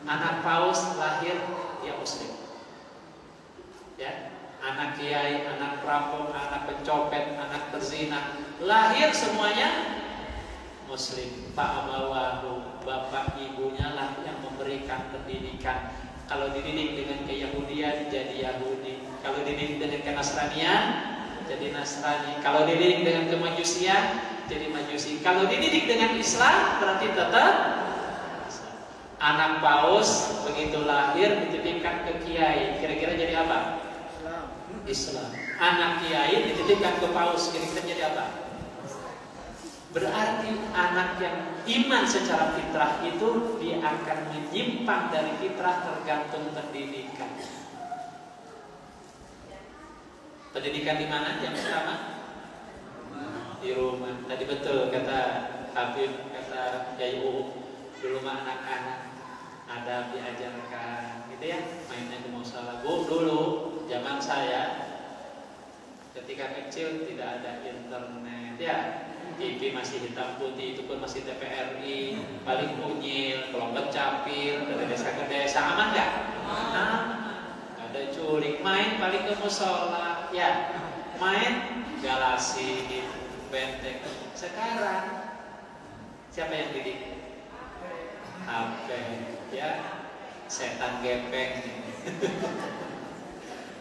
Anak paus lahir dia muslim. Ya, anak kiai, anak perampok, anak pencopet, anak perzina, lahir semuanya muslim. Pak abawahu, bapak ibunya lah yang memberikan pendidikan. Kalau dididik dengan keyahudian jadi Yahudi, kalau dididik dengan kenasranian jadi Nasrani, kalau dididik dengan kemajusian jadi Majusi, kalau dididik dengan Islam berarti tetap Islam. Anak paus begitu lahir dititipkan ke kiai, kira-kira jadi apa? Islam. Anak kiai dititipkan ke paus, kira-kira jadi apa? Berarti anak yang iman secara fitrah itu dia akan menyimpang dari fitrah tergantung pendidikan. Pendidikan di mana? Yang pertama di rumah. Tadi betul kata Habib, kata Yai dulu mah anak-anak ada diajarkan, gitu ya, mainnya ke musola. Dulu zaman saya ketika kecil tidak ada internet, ya. TV masih hitam putih, itu pun masih TVRI, paling unyil, kelompok capir, dari desa ke desa, aman nggak? Aman. Ada culik, main paling ke musola, ya, main galasi, benteng. Sekarang siapa yang didik? HP, ya, setan gepeng,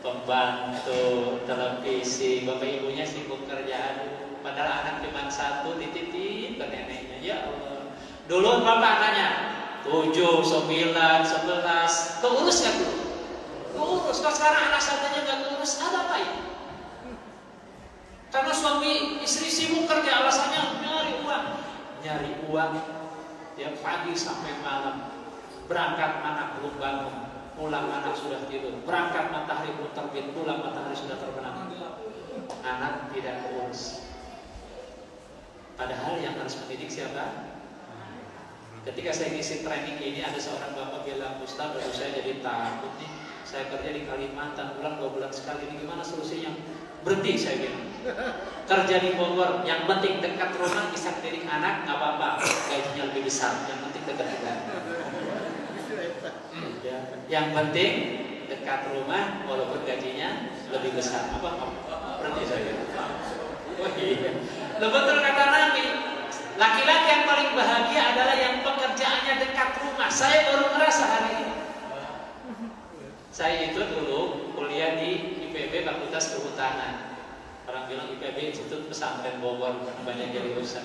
pembantu, televisi, bapak ibunya sibuk kerjaan. Padahal anak cuma satu dititip ke neneknya. Ya Allah. Dulu berapa anaknya? 7, 9, 11. Keurus nggak tuh? Keurus. Kalau sekarang anak satunya nggak keurus, ada apa ya? Karena suami istri sibuk kerja, alasannya nyari uang. Nyari uang. Ya pagi sampai malam. Berangkat anak belum bangun. pulang anak sudah tidur, berangkat matahari pun terbit, pulang matahari sudah terbenam, anak tidak urus. Padahal yang harus mendidik siapa? Ketika saya ngisi training ini, ada seorang bapak bilang, Ustaz, baru saya jadi takut nih, saya kerja di Kalimantan, pulang 2 bulan sekali, ini gimana solusinya? Berhenti, saya bilang. Kerja di Bogor, yang penting dekat rumah, bisa mendidik anak, nggak apa-apa, gajinya lebih besar, yang penting dekat rumah. Ya. Yang penting dekat rumah, walaupun gajinya lebih besar. Apa? Berhenti, saya bilang. Oh iya, betul kata Nabi. Laki-laki yang paling bahagia adalah yang pekerjaannya dekat rumah. Saya baru merasa hari ini. Saya itu dulu kuliah di IPB Fakultas Kehutanan. Orang bilang IPB Institut Pesantren Bogor karena banyak jadi usaha.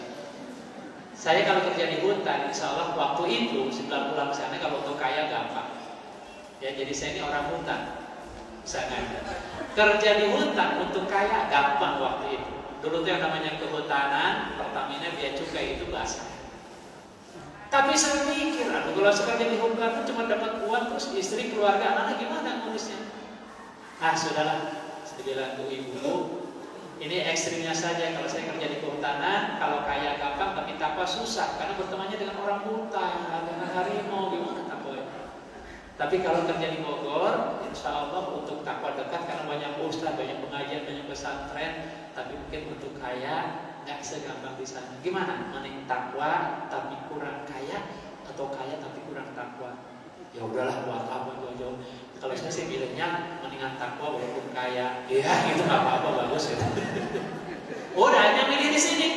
Saya kalau kerja di hutan, insya Allah waktu itu 9 bulan sana kalau untuk kaya gampang. Ya, jadi saya ini orang hutan. Misalnya kerja di hutan untuk kaya gampang waktu itu. Dulu tuh yang namanya kehutanan, Pertamina, Bea Cukai itu basah. Tapi saya mikir, kalau sekarang di hutan cuma dapat uang, terus istri, keluarga, anak gimana ngurusnya? Sudahlah, saya bilang tuh ibu, ini ekstrimnya saja. Kalau saya kerja di kehutanan, kalau kaya gampang, tapi takwa susah, karena bertemannya dengan orang hutan, dengan harimau, gimana takwa? Tapi kalau kerja di Bogor, insya Allah untuk takwa dekat, karena banyak ustaz, banyak pengajian, banyak pesantren. Tapi mungkin untuk kaya nggak segampang di sana. Gimana? Mending takwa tapi kurang kaya, atau kaya tapi kurang takwa? Ya udahlah, buat apa jauh-jauh. Kalau saya sih bilangnya mendingan takwa walaupun kaya. Ya itu nggak apa-apa, bagus ya. Udah hanya milih di sini.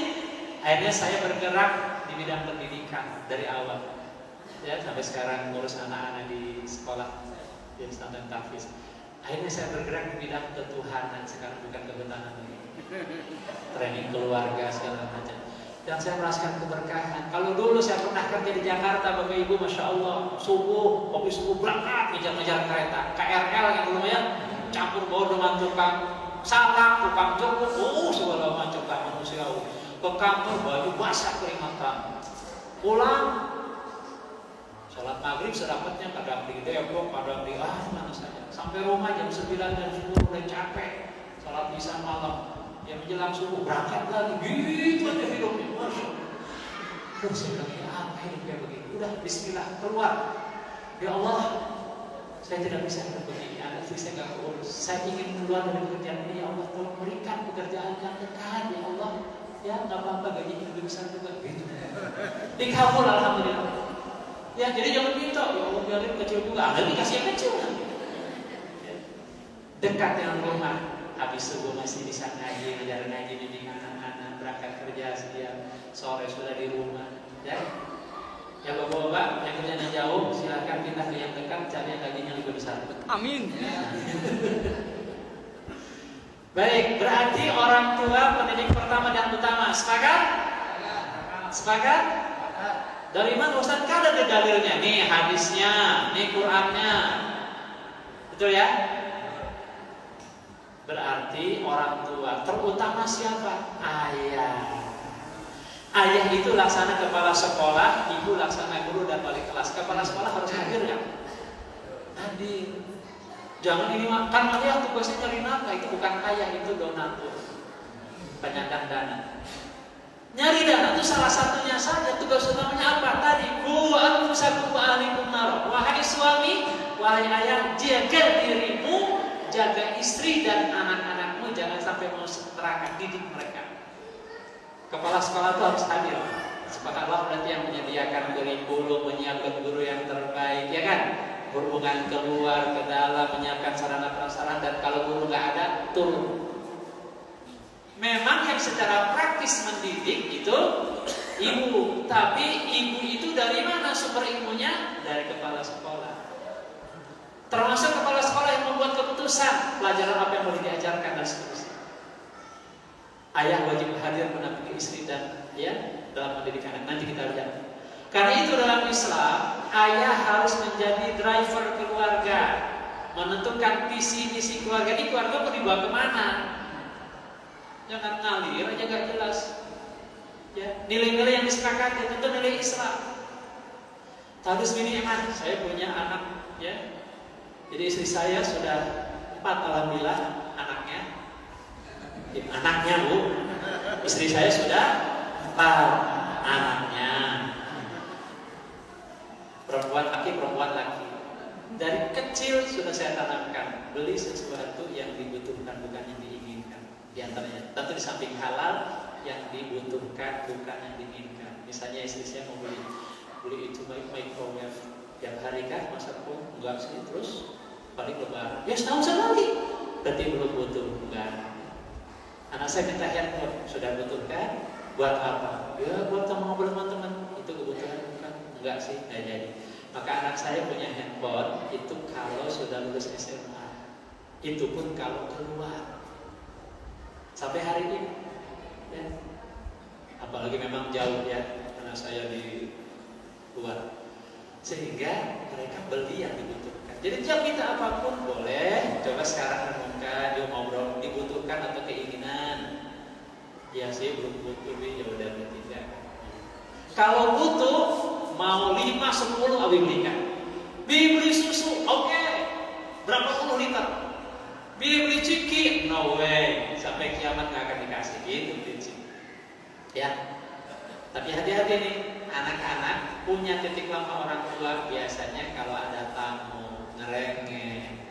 Akhirnya saya bergerak di bidang pendidikan dari awal. Ya sampai sekarang ngurus anak-anak di sekolah di Standar Tahfiz. Akhirnya saya bergerak di bidang ketuhanan, sekarang bukan kehutanan lagi. Training keluarga segala macam. Dan saya merasakan keberkahan. Kalau dulu saya pernah kerja di Jakarta, Bapak Ibu, Masya Allah, kopi subuh berangkat ngejar-ngejar kereta, KRL yang lumayan, campur baur dengan tukang salak, tukang joko, segala macam manusia. Ke kantor baju basah keringatan. Pulang, sholat maghrib sedapatnya, kadang di Depok, kadang di mana saja. Sampai rumah jam 9 jam 10 udah capek, sholat isya malam. Yang menjelang subuh berangkat lagi, gitu aja hidupnya. Terus saya bilang, apa hidup kayak begini? Udah, bismillah, keluar. Ya Allah, saya tidak bisa hidup begini. Anak istri saya gak urus. Saya ingin keluar dari pekerjaan ini. Ya Allah, tolong berikan pekerjaan yang dekat. Ya Allah, ya nggak apa-apa, gajinya lebih besar juga. Gitu. Dikabul, alhamdulillah. Ya, jadi jangan minta. Ya Allah, biarin kecil juga. Ada dikasih yang kecil. Dekat dengan rumah. Habis subuh masih bisa ngaji, ngajar ngaji, bimbing anak-anak, berangkat kerja siang, sore sudah di rumah. Ya, ya bapak-bapak yang kerjanya jauh, silakan pindah ke yang dekat, cari yang gajinya lebih besar. Amin. Baik, berarti orang tua pendidik pertama dan utama. Sepakat? Sepakat? Dari mana Ustaz? Kan ada dalilnya. Nih hadisnya, nih Qur'annya. Betul ya? Berarti orang tua terutama siapa? Ayah. Ayah itu laksana kepala sekolah, ibu laksana guru dan wali kelas. Kepala sekolah harus hadir ya? Hadir. Jangan ini kan ayah tugasnya nyari nafkah, itu bukan ayah, itu donatur, penyandang dana. Nyari dana itu salah satunya saja. Tugas utamanya apa? Tadi, ku anfusakum wa ahlikum nar. Wahai suami, wahai ayah, jaga dirimu, jaga istri dan anak-anakmu, jangan sampai mau seterakan, didik mereka. Kepala sekolah itu harus hadir. Sepakatlah berarti yang menyediakan kurikulum, menyiapkan guru yang terbaik, ya kan? Hubungan keluar ke dalam, menyiapkan sarana prasarana, dan kalau guru nggak ada, turun. Memang yang secara praktis mendidik itu ibu, tapi ibu itu dari mana sumber ilmunya? Dari kepala sekolah. Termasuk kepala sekolah yang membuat keputusan pelajaran apa yang boleh diajarkan dan seterusnya. Ayah wajib hadir mendampingi istri dan ya dalam mendidik anak. Nanti kita lihat. Karena itu dalam Islam, ayah harus menjadi driver keluarga, menentukan visi misi keluarga. Ini keluarga mau dibawa kemana? Jangan ngalir aja gak jelas. Ya, nilai-nilai yang disepakati tentu nilai Islam. Harus minimal. Saya punya anak, ya. Jadi istri saya sudah 4 alhamdulillah anaknya. Bu. Istri saya sudah 4 anaknya. Perempuan laki. Dari kecil sudah saya tanamkan, beli sesuatu yang dibutuhkan bukan yang diinginkan. Di antaranya, tentu di samping halal, yang dibutuhkan bukan yang diinginkan. Misalnya istri saya mau beli itu microwave tiap hari kan, masa pun enggak sih, terus paling lebaran. Ya setahun sekali, berarti belum butuh, enggak. Anak saya minta handphone, sudah butuh kan? Buat apa? Ya buat ngobrol sama teman. Itu kebutuhan bukan? Enggak sih, enggak jadi. Maka anak saya punya handphone itu kalau sudah lulus SMA. Itu pun kalau keluar. Sampai hari ini. Ya. Apalagi memang jauh ya, karena saya di luar. Sehingga mereka beli yang dibutuhkan. Jadi tiap minta apapun boleh. Coba sekarang renungkan, dia ngobrol dibutuhkan atau keinginan. Ya sih belum butuh, ya udah tidak. Kalau butuh, mau 5, 10 abi belikan. Beli susu, oke. Berapa puluh liter? Beli ciki, no way. Sampai kiamat nggak akan dikasih gitu prinsip. Ya. Tapi hati-hati nih, anak-anak punya titik lemah orang tua biasanya kalau ada tamu ngerengek.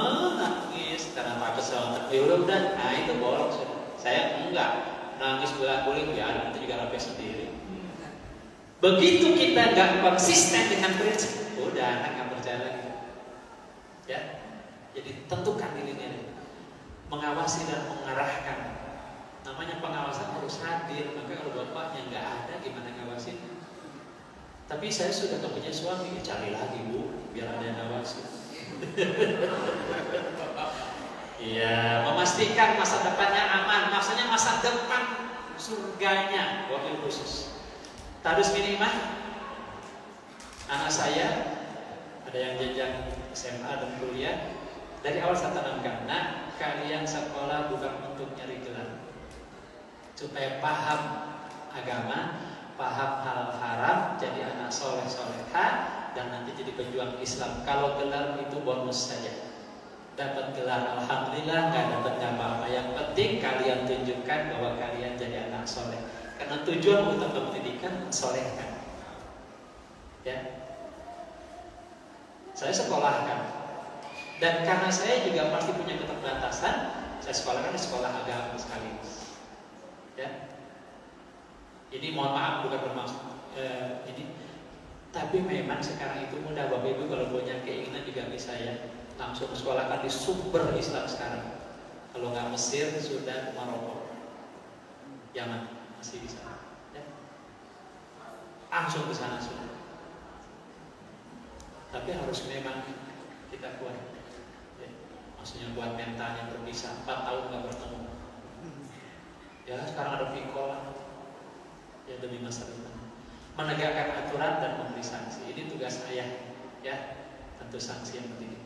Nangis karena takut sama ya udah, nah itu bolong sudah. Saya enggak nangis bolak-balik ya, nanti juga rapi sendiri. Begitu kita nggak konsisten dengan prinsip, udah anak nggak percaya lagi. Ya, jadi tentukan dirinya, mengawasi dan mengarahkan. Namanya pengawasan harus hadir. Maka kalau bapaknya nggak ada, gimana ngawasin? Tapi saya sudah nggak punya suami, ya cari lagi bu, biar ada yang ngawasin. Iya, memastikan masa depannya aman. Maksudnya masa depan surganya, wabil khusus. Tarus minimal anak saya ada yang jenjang SMA dan kuliah. Dari awal saya tanamkan, nah kalian sekolah bukan untuk nyari gelar, supaya paham agama, paham hal haram, jadi anak soleh soleha, dan nanti jadi pejuang Islam. Kalau gelar itu bonus saja. Dapat gelar alhamdulillah, nggak dapat apa-apa. Yang penting kalian tunjukkan bahwa kalian jadi anak soleh. Karena tujuan utama pendidikan mensolehkan. Ya, saya sekolahkan. Dan karena saya juga pasti punya keterbatasan, saya sekolahkan di sekolah agama sekaligus. Ya, ini mohon maaf bukan bermaksud ini, tapi memang sekarang itu mudah Bapak Ibu kalau punya keinginan juga bisa ya langsung sekolahkan di sumber Islam sekarang. Kalau nggak Mesir sudah Maroko, Yaman masih di sana. Ya. Langsung ke sana sudah. Tapi harus memang kita kuat. Ya. Maksudnya buat mentalnya berpisah 4 tahun nggak bertemu. Ya sekarang ada pikola. Ya demi masa depan. Menegakkan aturan dan memberi sanksi. Ini tugas ayah. Ya tentu sanksi yang penting.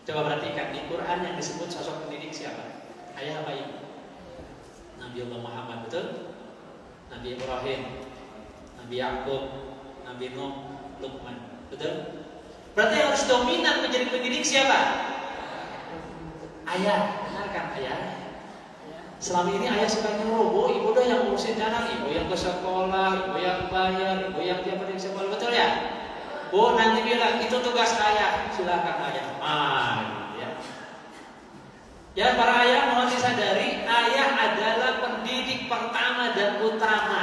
Coba perhatikan di Quran yang disebut sosok pendidik siapa? Ayah apa ibu? Nabi Allah Muhammad, betul? Nabi Ibrahim, Nabi Yakub, Nabi Nuh, Luqman, betul? Berarti harus dominan menjadi pendidik siapa? Ayah, benar kan ayah? Selama ini ayah suka nyuruh, ibu dah yang ngurusin anak, ibu yang ke sekolah, ibu yang bayar, ibu yang tiap hari ke sekolah, betul ya? Bu nanti bilang itu tugas ayah, silakan ayah. Ya. Ya para ayah mohon disadari, ayah adalah pendidik pertama dan utama.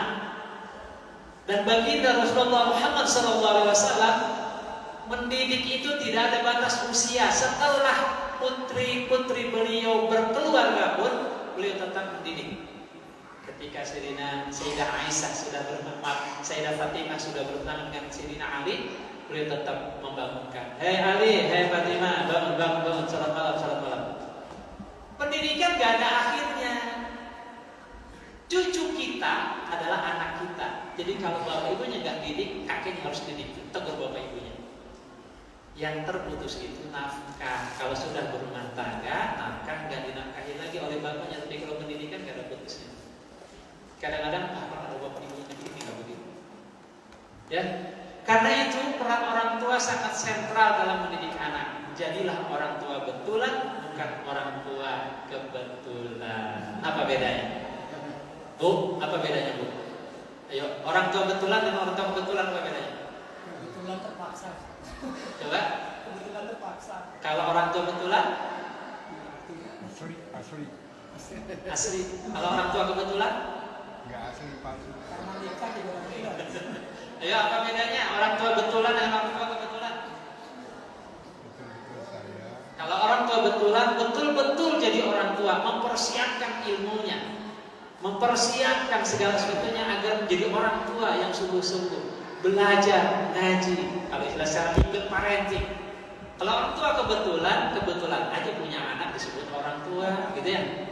Dan baginda Rasulullah Muhammad SAW mendidik itu tidak ada batas usia. Setelah putri-putri beliau berkeluarga pun beliau tetap mendidik. Ketika Sayyidah Aisyah sudah bermaaf, Sayyidah Fatimah sudah bertunangan dengan Sayyidina Ali, beliau tetap membangunkan. Hei Ali, hei Fatimah, bangun, salat malam. Pendidikan gak ada akhirnya. Cucu kita adalah anak kita. Jadi kalau bapak ibunya gak didik, kakeknya harus didik. Tegur bapak ibunya. Yang terputus itu nafkah. Kalau sudah berumah tangga, nafkah gak dinafkahi lagi oleh bapaknya. Tapi kalau pendidikan gak ada putusnya. Kadang-kadang ada bapak ibunya begini, gak begitu. Ya. Karena itu peran orang tua sangat sentral dalam mendidik kebetulan bukan orang tua kebetulan. Apa bedanya? Bu, apa bedanya Bu? Ayo, orang tua betulan dan orang tua kebetulan apa bedanya? Kebetulan terpaksa. Coba. Kebetulan terpaksa. Kalau orang tua betulan? Asli. Asli. Kalau orang tua kebetulan? Enggak asli, palsu. Karena nikah juga orang tua. Ayo, apa bedanya orang tua betulan dan orang tua kebetulan? Betul-betul saya. Kalau orang tua betulan, betul-betul jadi orang tua, mempersiapkan ilmunya, mempersiapkan segala sesuatunya agar menjadi orang tua yang sungguh-sungguh, belajar, ngaji, kalau istilah secara ikut parenting. Kalau orang tua kebetulan aja punya anak disebut orang tua, gitu ya.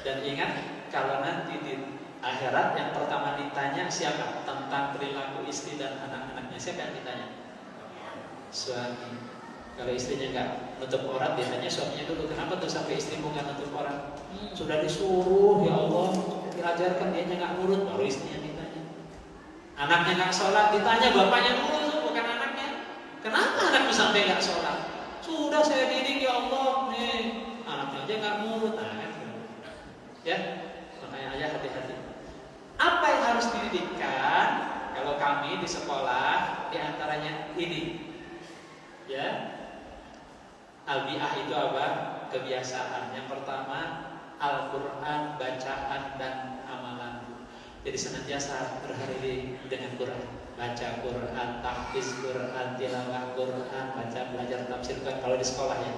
Dan ingat, kalau nanti di akhirat yang pertama ditanya siapa? Tentang perilaku istri dan anak-anaknya. Siapa yang ditanya? Suami. Kalau istrinya nggak nutup aurat, ditanya suaminya dulu. Kenapa tuh sampai istrimu nggak nutup aurat? Sudah disuruh, ya Allah, diajarkan, dia nggak nurut, baru istrinya ditanya. Anaknya nggak sholat, ditanya bapaknya dulu, bukan anaknya. Kenapa anakmu sampai nggak sholat? Sudah saya didik, ya Allah, nih anaknya aja nggak nurut, kan? Ya, makanya ayah hati-hati. Apa yang harus dididikkan? Kalau kami di sekolah, diantaranya ini, ya. Albiah itu apa? Kebiasaan. Yang pertama, Al-Quran, bacaan dan amalan. Jadi senantiasa berhari dengan Quran, baca Quran, tahfiz Quran, tilawah Quran, baca, belajar tafsir Quran. Kalau di sekolah ya,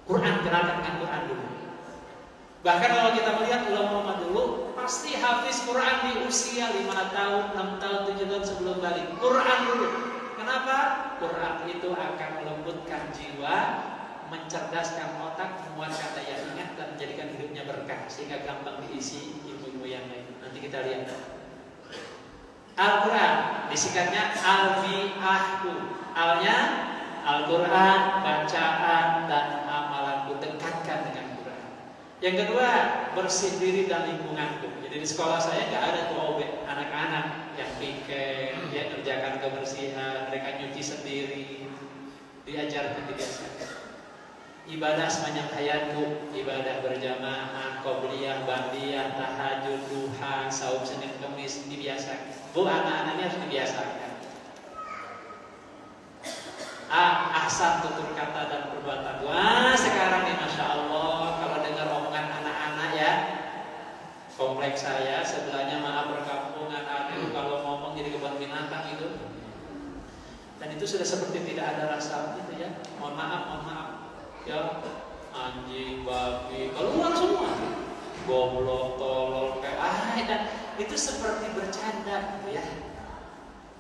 Quran, kenalkan dengan Quran dulu. Bahkan kalau kita melihat ulama dulu, pasti hafiz Quran di usia 5 tahun, 6 tahun, 7 tahun sebelum balik. Quran dulu. Kenapa? Quran itu akan melembutkan jiwa, mencerdaskan otak, menguatkan daya ingat dan menjadikan hidupnya berkah sehingga gampang diisi ilmu-ilmu yang lain. Nanti kita lihat. Al-Quran disingkatnya Al-Bi'ahku. Al-nya Al-Quran, bacaan dan amalanku, dekatkan dengan Quran. Yang kedua, bersih diri dan lingkunganku. Jadi di sekolah saya nggak ada tuh anak-anak yang piket, dia kerjakan kebersihan, mereka nyuci sendiri, diajarkan, dibiasakan. Ibadah sepanjang hayatku, ibadah berjamaah, qobliyah, ba'diyah, tahajud, duha, saum Senin Kamis, dibiasakan. Bu, anak-anaknya harus dibiasakan. Ahsan tutur kata dan perbuatan. Wah, sekarang nih Masya Allah, kalau dengar omongan anak-anak ya, kompleks saya sebelahnya maaf perkampungan, aduh kalau ngomong jadi kebun binatang itu. Dan itu sudah seperti tidak ada rasa gitu ya. Mohon maaf. Ya, anjing, babi, keluar semua. Goblok, tolol, kayak dan itu seperti bercanda gitu ya.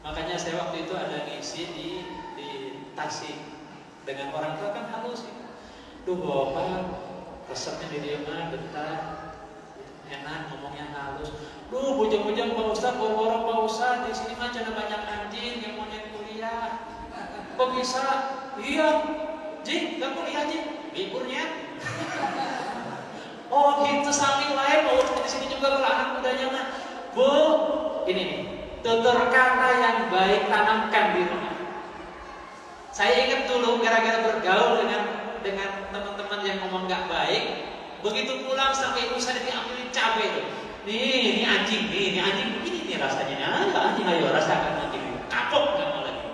Makanya saya waktu itu ada ngisi di Tasik dengan orang tua kan halus gitu. Duh bapak, resepnya di dia mah bentar, enak ngomongnya halus. Duh bujang-bujang Pak Ustadz, boro-boro Pak Ustadz, di sini mah jangan banyak anjing yang mau naik kuliah. Kok bisa? Iya, Jing, gak kuliah Jing, liburnya. Oh gitu, samping lain, mau di sini juga kalau anak mudanya mah. Bu, ini nih, tutur kata yang baik tanamkan di rumah. Saya ingat dulu gara-gara bergaul dengan teman-teman yang ngomong gak baik, begitu pulang sampai ibu saya diambilin cabai tuh. Ini anjing, ini anjing, begini nih rasanya. Anjing, ayo rasakan anjing. Kapok gak mau lagi.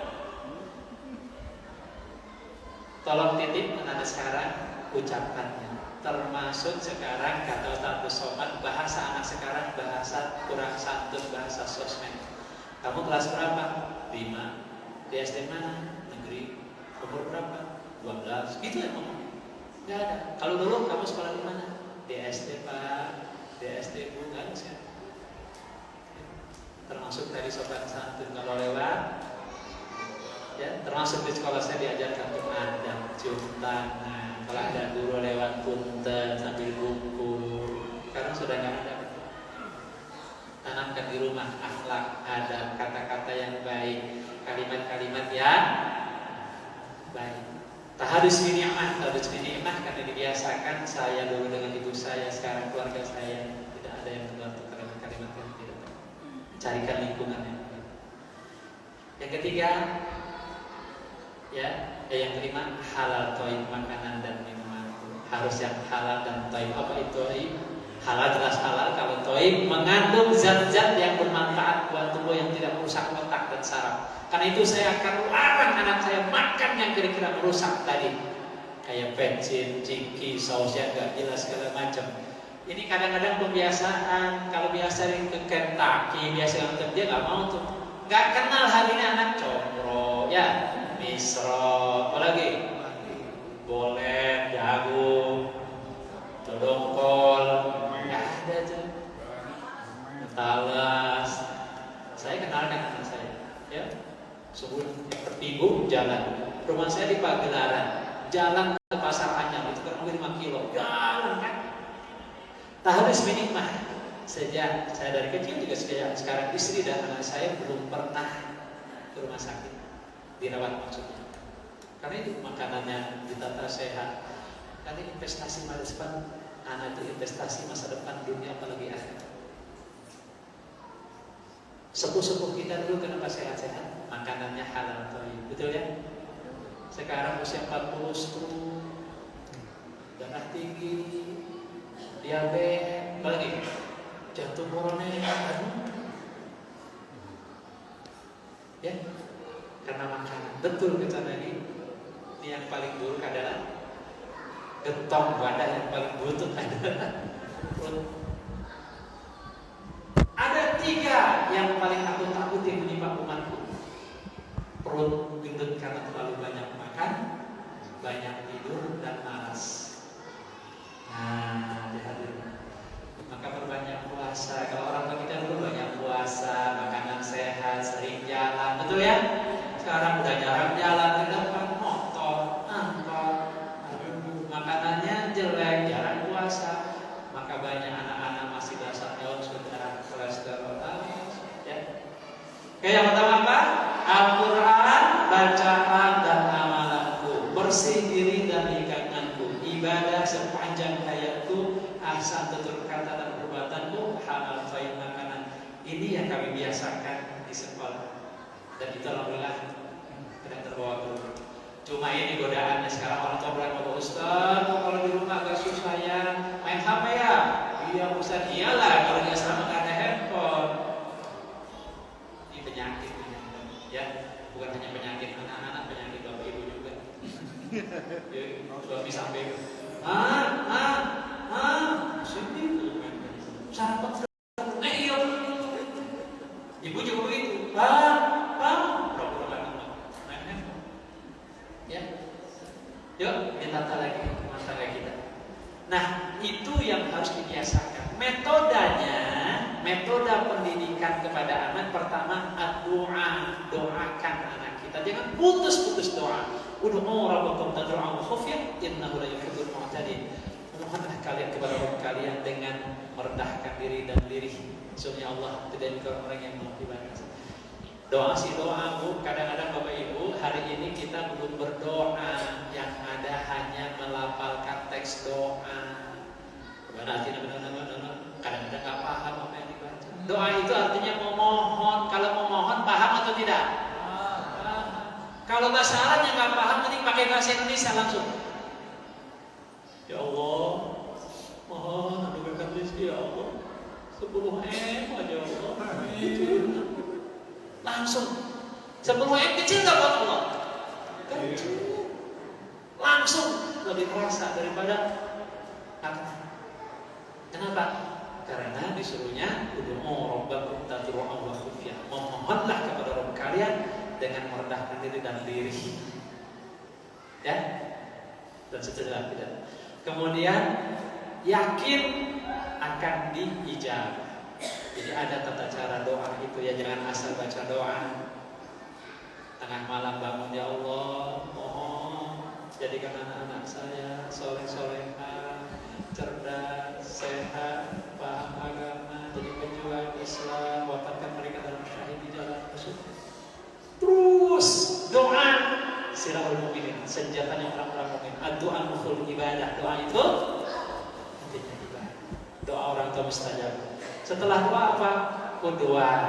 Tolong titip anak sekarang ucapannya. Termasuk sekarang kata Ustadz Somad, bahasa anak sekarang bahasa kurang santun, bahasa sosmed. Kamu kelas berapa? 5. Di SD mana? Umur berapa? 12. Gitu ya ngomong. Nggak ada. Kalau dulu kamu sekolah di mana? Di SD Pak, di SD Bu, nggak ada sekarang. Termasuk tadi sopan santun kalau lewat, ya termasuk di sekolah saya diajarkan untuk adab, cium tangan. Kalau ada guru lewat punten sambil buku, sekarang sudah nggak ada. Tanamkan di rumah akhlak, adab, kata-kata yang baik, kalimat-kalimat yang baik. Tahadus binikmah, karena dibiasakan saya dulu dengan ibu saya, sekarang keluarga saya tidak ada yang membantu kalimat-kalimat yang tidak. Carikan lingkungan yang baik. Yang ketiga, ya Yang kelima, halal thayyib, makanan dan minuman harus yang halal dan thayyib. Apa itu thayyib? Halal jelas halal. Kalau thayyib mengandung zat-zat yang bermanfaat buat tubuh yang tidak merusak otak dan saraf. Karena itu saya akan larang anak saya makan yang kira-kira merusak tadi, kayak bensin, ciki, saus yang gak jelas segala macam. Ini kadang-kadang kebiasaan. Kalau biasa ke Kentucky, biasa nonton, dia nggak mau tuh. Nggak kenal hari ini anak combro, ya, misro, apalagi bolen, jagung, dodongkol, nggak ada tuh. Talas. Saya kenalkan anak saya, ya. Sebulan per minggu jalan. Rumah saya di Pagelaran, jalan ke Pasar Anyar itu kurang lebih 5 kilo, jalan kan. Harus minimal. Sejak saya dari kecil juga sekarang istri dan anak saya belum pernah ke rumah sakit, dirawat maksudnya. Karena itu makanannya ditata sehat. Karena investasi masa depan anak itu investasi masa depan dunia apalagi akhirat. Sepuh-sepuh kita dulu kenapa sehat-sehat? Makanannya halal thayyib, betul ya? Sekarang usia 40 stroke, darah tinggi, diabetes, apalagi jantung koroner, ya, karena makanan. Betul kita lagi. Ini yang paling buruk adalah gentong badan, yang paling butut adalah perut. Ada 3 yang paling aku takuti menimpa umatku. Perut gendut karena terlalu banyak makan, banyak tidur, dan malas. Nah, hadirin. Maka perbanyak puasa. Kalau orang tua kita dulu banyak puasa, makanan sehat, sering jalan, betul ya? Sekarang udah jarang jalan, ke depan motor, angkot, makanannya jelek, jarang puasa. Maka banyak anak-anak masih belasan tahun sudah kolesterol, ya. Oke, yang pertama apa? Al-Quran, bacaan dan amalanku, bersih diri dan ikanganku, ibadah sepanjang hayatku, ahsan tutur kata dan perbuatanku, halal thayyib makanan. Ini yang kami biasakan di sekolah. Dan itu alhamdulillah tidak terbawa dulu. Cuma ini godaannya sekarang orang tua bilang, Pak Ustaz, kalau di rumah agak susah ya, main HP ya? Iya Ustaz, iyalah kalau di asrama nggak ada handphone. Ini penyakit, ya, bukan hanya penyakit anak-anak, penyakit bapak ibu juga. Ya, suami sampai, sini sahabat, iya, ibu juga begitu, ya, yuk ditata lagi rumah tangga kita. Nah, itu yang harus dibiasakan. Metode pendidikan kepada anak pertama doa, doakan anak kita. Jangan putus-putus doa. Ud'u rabbakum tadru'an wa khufyan innahu la yuhibbul mu'tadin. Mohonlah kalian kepada Rabb kalian dengan merendahkan diri dan lirih. Sesungguhnya Allah tidak menyukai orang yang mau ibadah. Doa sih doa, Bu. Kadang-kadang Bapak Ibu, hari ini kita belum berdoa, yang ada hanya melafalkan teks doa. Kadang-kadang nggak paham apa yang dibaca. Doa itu artinya memohon. Kalau memohon paham atau tidak? Kalau bahasa Arabnya nggak paham, mending pakai bahasa Indonesia langsung. Ya Allah, mohon anugerahkan rezeki ya Allah. 10M aja Allah. Langsung 10M kecil nggak buat Allah? Kecil. Langsung lebih terasa daripada apa? Kenapa? Karena disuruhnya ud'u rabbakum tadru'an wa khufyan. Memohonlah kepada Rabb kalian dengan merendahkan diri dan lirih. Ya? Dan seterusnya tidak. Kemudian yakin akan diijabah. Jadi ada tata cara doa itu ya, jangan asal baca doa. Tengah malam bangun, ya Allah, mohon jadikan anak-anak saya soleh-soleha, cerdas, sehat, paham agama, jadi pejuang Islam, wafatkan mereka dalam syahid di jalan Rasul. Terus doa sirahul mu'minin, senjatanya orang-orang mukmin. Doa mukhul ibadah. Doa itu intinya ibadah. Doa orang tua mustajab. Setelah doa apa? Qudwah,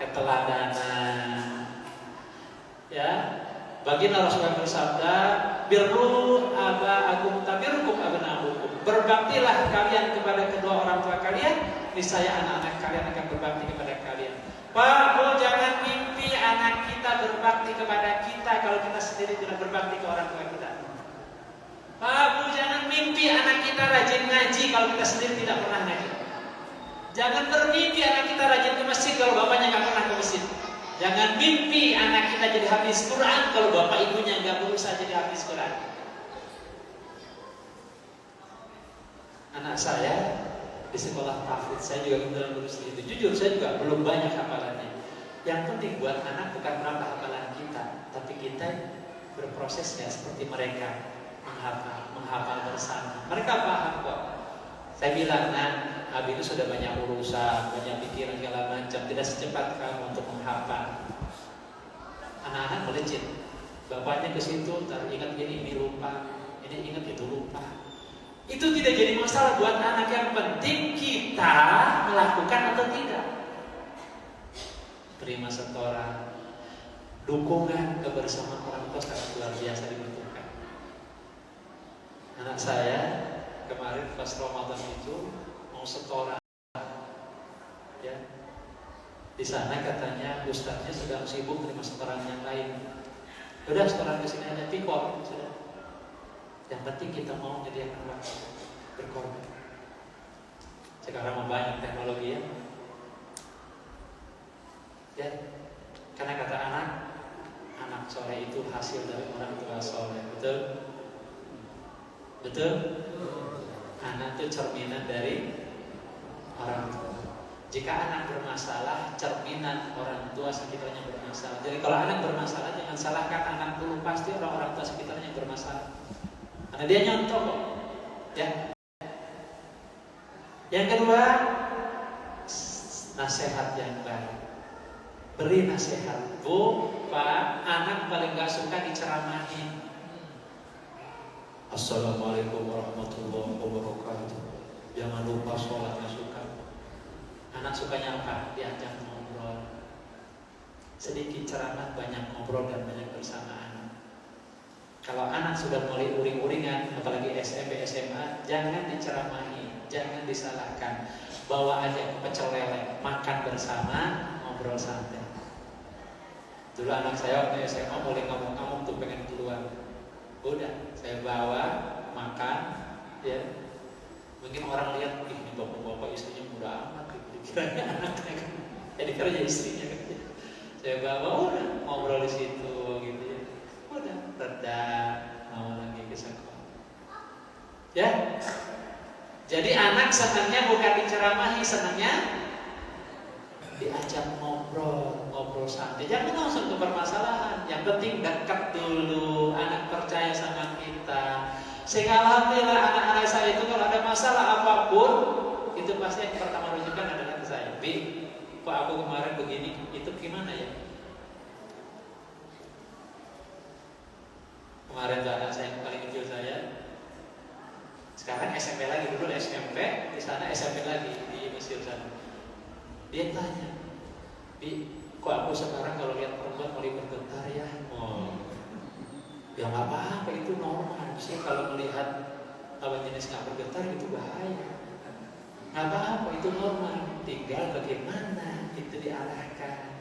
keteladanan. Ya, Baginda Rasulullah bersabda, birru aba'akum tabirrukum abna'ukum. Berbaktilah kalian kepada kedua orang tua kalian, niscaya anak-anak kalian akan berbakti kepada kalian. Pak Bu, jangan mimpi anak kita berbakti kepada kita kalau kita sendiri tidak berbakti ke orang tua kita. Pak Bu, jangan mimpi anak kita rajin ngaji kalau kita sendiri tidak pernah ngaji. Jangan bermimpi anak kita rajin ke masjid kalau bapaknya nggak pernah ke masjid. Jangan mimpi anak kita jadi hafiz Quran kalau bapak ibunya nggak berusaha jadi hafiz Quran. Anak saya di sekolah tahfidz, saya juga kebetulan lulus itu. Jujur saya juga belum banyak hafalannya. Yang penting buat anak bukan berapa hafalan kita, tapi kita berprosesnya seperti mereka menghafal bersama. Mereka paham kok. Saya bilang, nah, Abi itu sudah banyak urusan, banyak pikiran segala macam, tidak secepat kamu untuk menghafal. Anak-anak melejit. Bapaknya ke situ, ntar ingat ini lupa, ini ingat itu lupa. Itu tidak jadi masalah buat anak, yang penting kita melakukan atau tidak. Terima setoran, dukungan kebersamaan orang tua sangat luar biasa dibutuhkan. Anak saya kemarin pas Ramadan itu mau setoran, ya. Di sana katanya ustadznya sedang sibuk terima setoran yang lain. Udah setoran ke sini aja, pikor sudah. Yang penting kita mau menyediakan waktu berkorban. Sekarang banyak teknologi ya. Ya, karena kata anak soleh itu hasil dari orang tua soleh, betul? Betul? Anak itu cerminan dari orang tua. Jika anak bermasalah, cerminan orang tua sekitarnya bermasalah. Jadi kalau anak bermasalah, jangan salahkan anak dulu, pasti orang-orang tua sekitarnya bermasalah. Karena dia nyontoh kok, ya. Yang kedua, nasihat yang baik. Beri nasihat. Bu, Pak, anak paling gak suka diceramahin. Assalamualaikum warahmatullahi wabarakatuh. Jangan lupa sholatnya suka. Anak sukanya apa? Diajak ngobrol. Sedikit ceramah, banyak ngobrol dan banyak bersamaan. Kalau anak sudah mulai uring-uringan, apalagi SMP, SMA, jangan diceramahi, jangan disalahkan. Bawa aja ke pecel lele, makan bersama, ngobrol santai. Dulu anak saya waktu SMA mulai ngomong-ngomong tuh pengen keluar. Udah, saya bawa, makan, ya. Mungkin orang lihat, ini bapak-bapak istrinya muda amat, dikiranya anaknya kan. Ya dikiranya istrinya kan. Saya bawa, udah, ngobrol di situ, gitu ya. Udah, reda, mau lagi ke sekolah. Ya, jadi anak senangnya bukan diceramahi, senangnya diajak ngobrol santai. Jangan langsung ke permasalahan. Yang penting dekat dulu, anak percaya sama kita. Sehingga alhamdulillah anak-anak saya itu kalau ada masalah apapun, itu pasti yang pertama rujukan adalah ke saya. Bi, kok aku kemarin begini, itu gimana ya? Kemarin tuh anak saya yang paling kecil saya, sekarang SMP lagi, dulu SMP, di sana SMP lagi di Mesir sana. Dia tanya, Bi, kok aku sekarang kalau lihat perempuan mulai bergetar ya? Oh, ya nggak apa-apa, itu normal sih kalau melihat lawan jenis nggak bergetar itu bahaya. Nggak apa-apa, itu normal. Tinggal bagaimana itu diarahkan.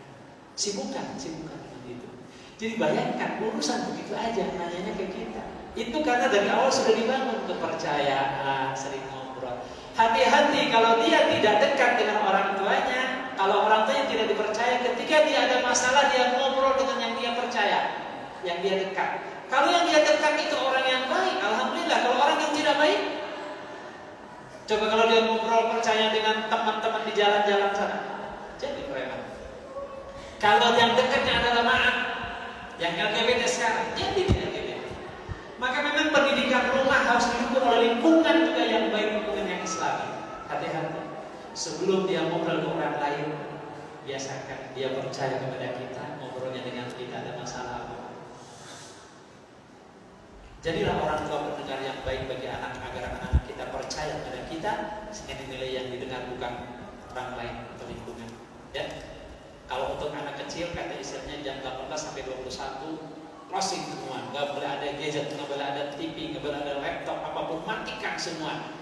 Sibukan dengan itu. Jadi bayangkan urusan begitu aja nanyanya ke kita. Itu karena dari awal sudah dibangun kepercayaan, sering ngobrol. Hati-hati kalau dia tidak dekat dengan orang tuanya. Kalau orang tuanya tidak dipercaya, ketika dia ada masalah dia ngobrol dengan yang dia percaya, yang dia dekat. Kalau yang dia dekat itu orang yang baik, alhamdulillah. Kalau orang yang tidak baik, coba kalau dia ngobrol percaya dengan teman-teman di jalan-jalan sana, jadi preman. Kalau yang dekatnya adalah maaf, yang LGBT sekarang, jadi tidak LGBT. Maka memang pendidikan rumah harus didukung oleh lingkungan juga yang baik, lingkungan yang Islami. Hati-hati. Sebelum dia ngobrol ke orang lain, biasakan dia percaya kepada kita, ngobrolnya dengan kita, ada masalah apa. Jadilah orang tua pendengar yang baik bagi anak, agar anak kita percaya kepada kita, sehingga nilai yang didengar bukan orang lain atau lingkungan. Ya. Kalau untuk anak kecil, kata istilahnya jam 18 sampai 21, closing semua, nggak boleh ada gadget, nggak boleh ada TV, nggak boleh ada laptop, apapun matikan semua.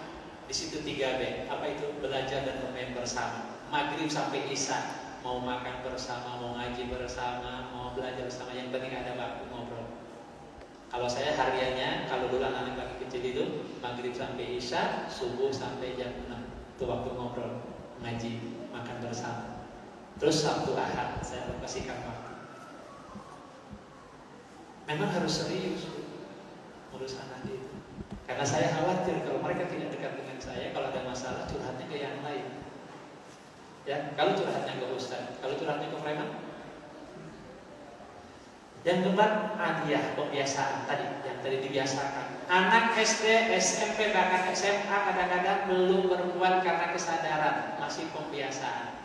Di situ 3B, apa itu? Belajar dan bermain bersama. Maghrib sampai Isya, mau makan bersama, mau ngaji bersama, mau belajar bersama, yang penting ada waktu ngobrol. Kalau saya hariannya, kalau dulu anak lagi kecil itu, maghrib sampai Isya, subuh sampai jam 6, itu waktu ngobrol, ngaji, makan bersama. Terus Sabtu Ahad saya kasihkan waktu. Memang harus serius urus anak itu, karena saya khawatir kalau mereka tidak dekat dengan saya, kalau ada masalah curhatnya ke yang lain. Ya, kalau curhatnya ke Ustaz, kalau curhatnya ke preman. Yang keempat, adiyah, pembiasaan yang tadi dibiasakan. Anak SD, SMP, bahkan SMA kadang-kadang belum berbuat karena kesadaran, masih pembiasaan.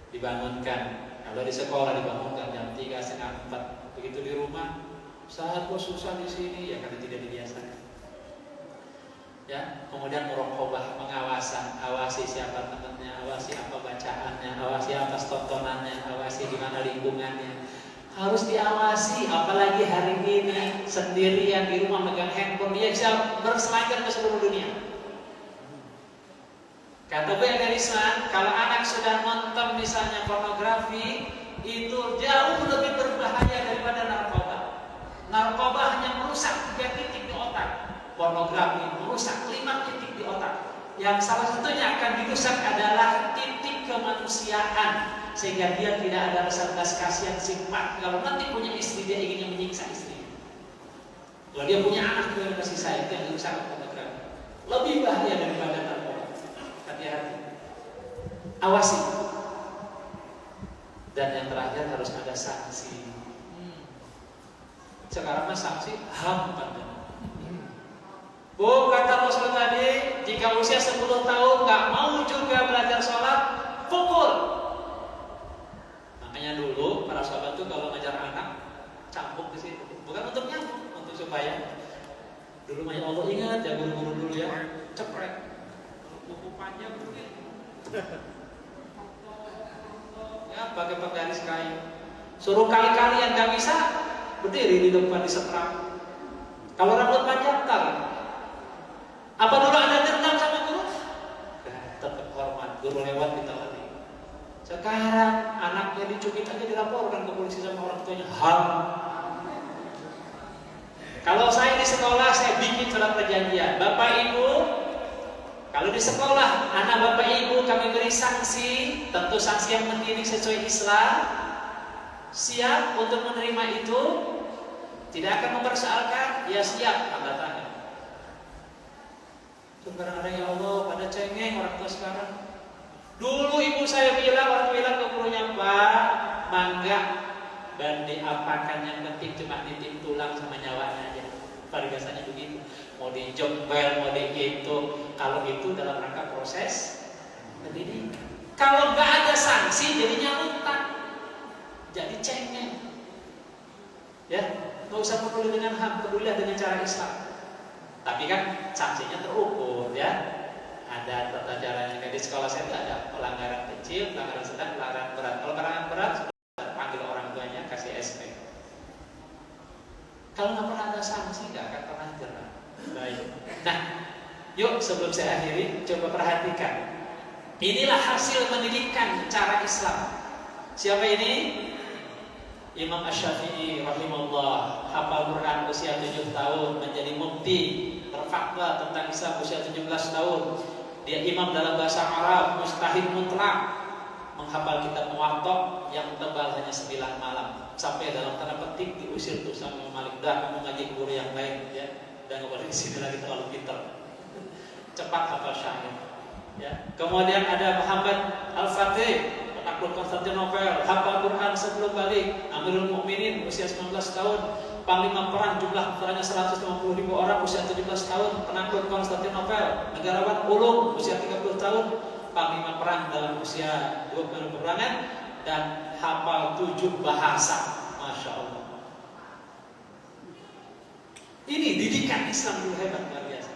Dibangunkan, kalau di sekolah dibangunkan jam 3, setengah 4. Begitu di rumah, saat kok susah di sini, ya karena tidak dibiasakan. Ya, kemudian muraqabah, pengawasan, awasi siapa temannya, awasi apa bacaannya, awasi apa tontonannya, awasi di mana lingkungannya. Harus diawasi, apalagi hari ini sendirian di rumah megang handphone, dia bisa berselancar ke seluruh dunia. Kata Buya Garisman, kalau anak sudah nonton misalnya pornografi, itu jauh lebih berbahaya daripada narkoba. Narkoba hanya merusak 3 titik di otak, pornografi merusak 5 titik di otak. Yang salah satunya akan dirusak adalah titik kemanusiaan, sehingga dia tidak ada rasa belas kasihan sifat. Kalau nanti punya istri, dia ingin menyiksa istri. Kalau dia punya anak, dia kasih sayang, itu yang dirusak pornografi. Lebih bahaya daripada narkoba. Hati-hati, awasi. Dan yang terakhir harus ada sanksi. Sekarang mah sanksi hampa. Bu, kata Rasul tadi, jika usia 10 tahun nggak mau juga belajar sholat, pukul. Makanya dulu para sahabat itu kalau ngajar anak, cambuk di situ. Bukan untuk nyambuk, untuk supaya dulu ya Allah ingat ya guru-guru dulu ya, ceprek. Buku panjang begini. Ya, pakai garis kayu. Suruh kali-kali yang nggak bisa, berdiri di depan disetrap. Kalau rambut panjang, tarik. Apa dulu ada dendam sama guru? Tetap hormat, guru lewat kita lagi. Sekarang anaknya dicubit aja dilaporkan ke polisi sama orang tuanya. Ham. Kalau saya di sekolah, saya bikin surat perjanjian. Bapak Ibu, kalau di sekolah anak Bapak Ibu kami beri sanksi, tentu sanksi yang mendidik sesuai Islam, siap untuk menerima itu, tidak akan mempersoalkan, ya siap, tanda tangan. Kadang-kadang ya Allah, pada cengeng orang tua sekarang. Dulu ibu saya bilang, orang bilang ke gurunya, Pak, mangga dan diapakan, yang penting cuma nitip tulang sama nyawanya aja. Pada biasanya begitu. Mau dijombel, mau itu, kalau itu dalam rangka proses pendidikan. Kalau nggak ada sanksi, jadinya utang, jadi cengeng. Ya, nggak usah peduli dengan HAM, pedulilah dengan cara Islam. Tapi kan sanksinya terukur, ya. Ada tata caranya. Kayak di sekolah saya ada pelanggaran kecil, pelanggaran sedang, pelanggaran berat. Kalau pelanggaran berat, panggil orang tuanya, kasih SP. Kalau nggak pernah ada sanksi, nggak akan pernah jerah. Baik. Nah, yuk sebelum saya akhiri, coba perhatikan. Inilah hasil pendidikan cara Islam. Siapa ini? Imam Asy-Syafi'i rahimahullah, hafal Quran usia 7 tahun, menjadi mufti, berfatwa tentang Islam usia 17 tahun. Dia imam dalam bahasa Arab, mustahid mutlak, menghafal kitab Muwatta yang tebal hanya 9 malam. Sampai dalam tanda petik diusir tuh sama Imam Malik, dah kamu ngaji guru yang lain, ya, dan nggak boleh di sini lagi terlalu pintar. Cepat hafal syair. Ya. Kemudian ada Muhammad Al-Fatih, penakluk Konstantinopel, hafal Quran sebelum balik. Amirul Mukminin usia 19 tahun, panglima perang jumlah perannya 150.000 orang usia 17 tahun, penakluk Konstantinopel. Negarawan ulung usia 30 tahun, panglima perang dalam usia 20 peperangan, dan hafal 7 bahasa. Masya Allah. Ini didikan Islam dulu hebat, luar biasa.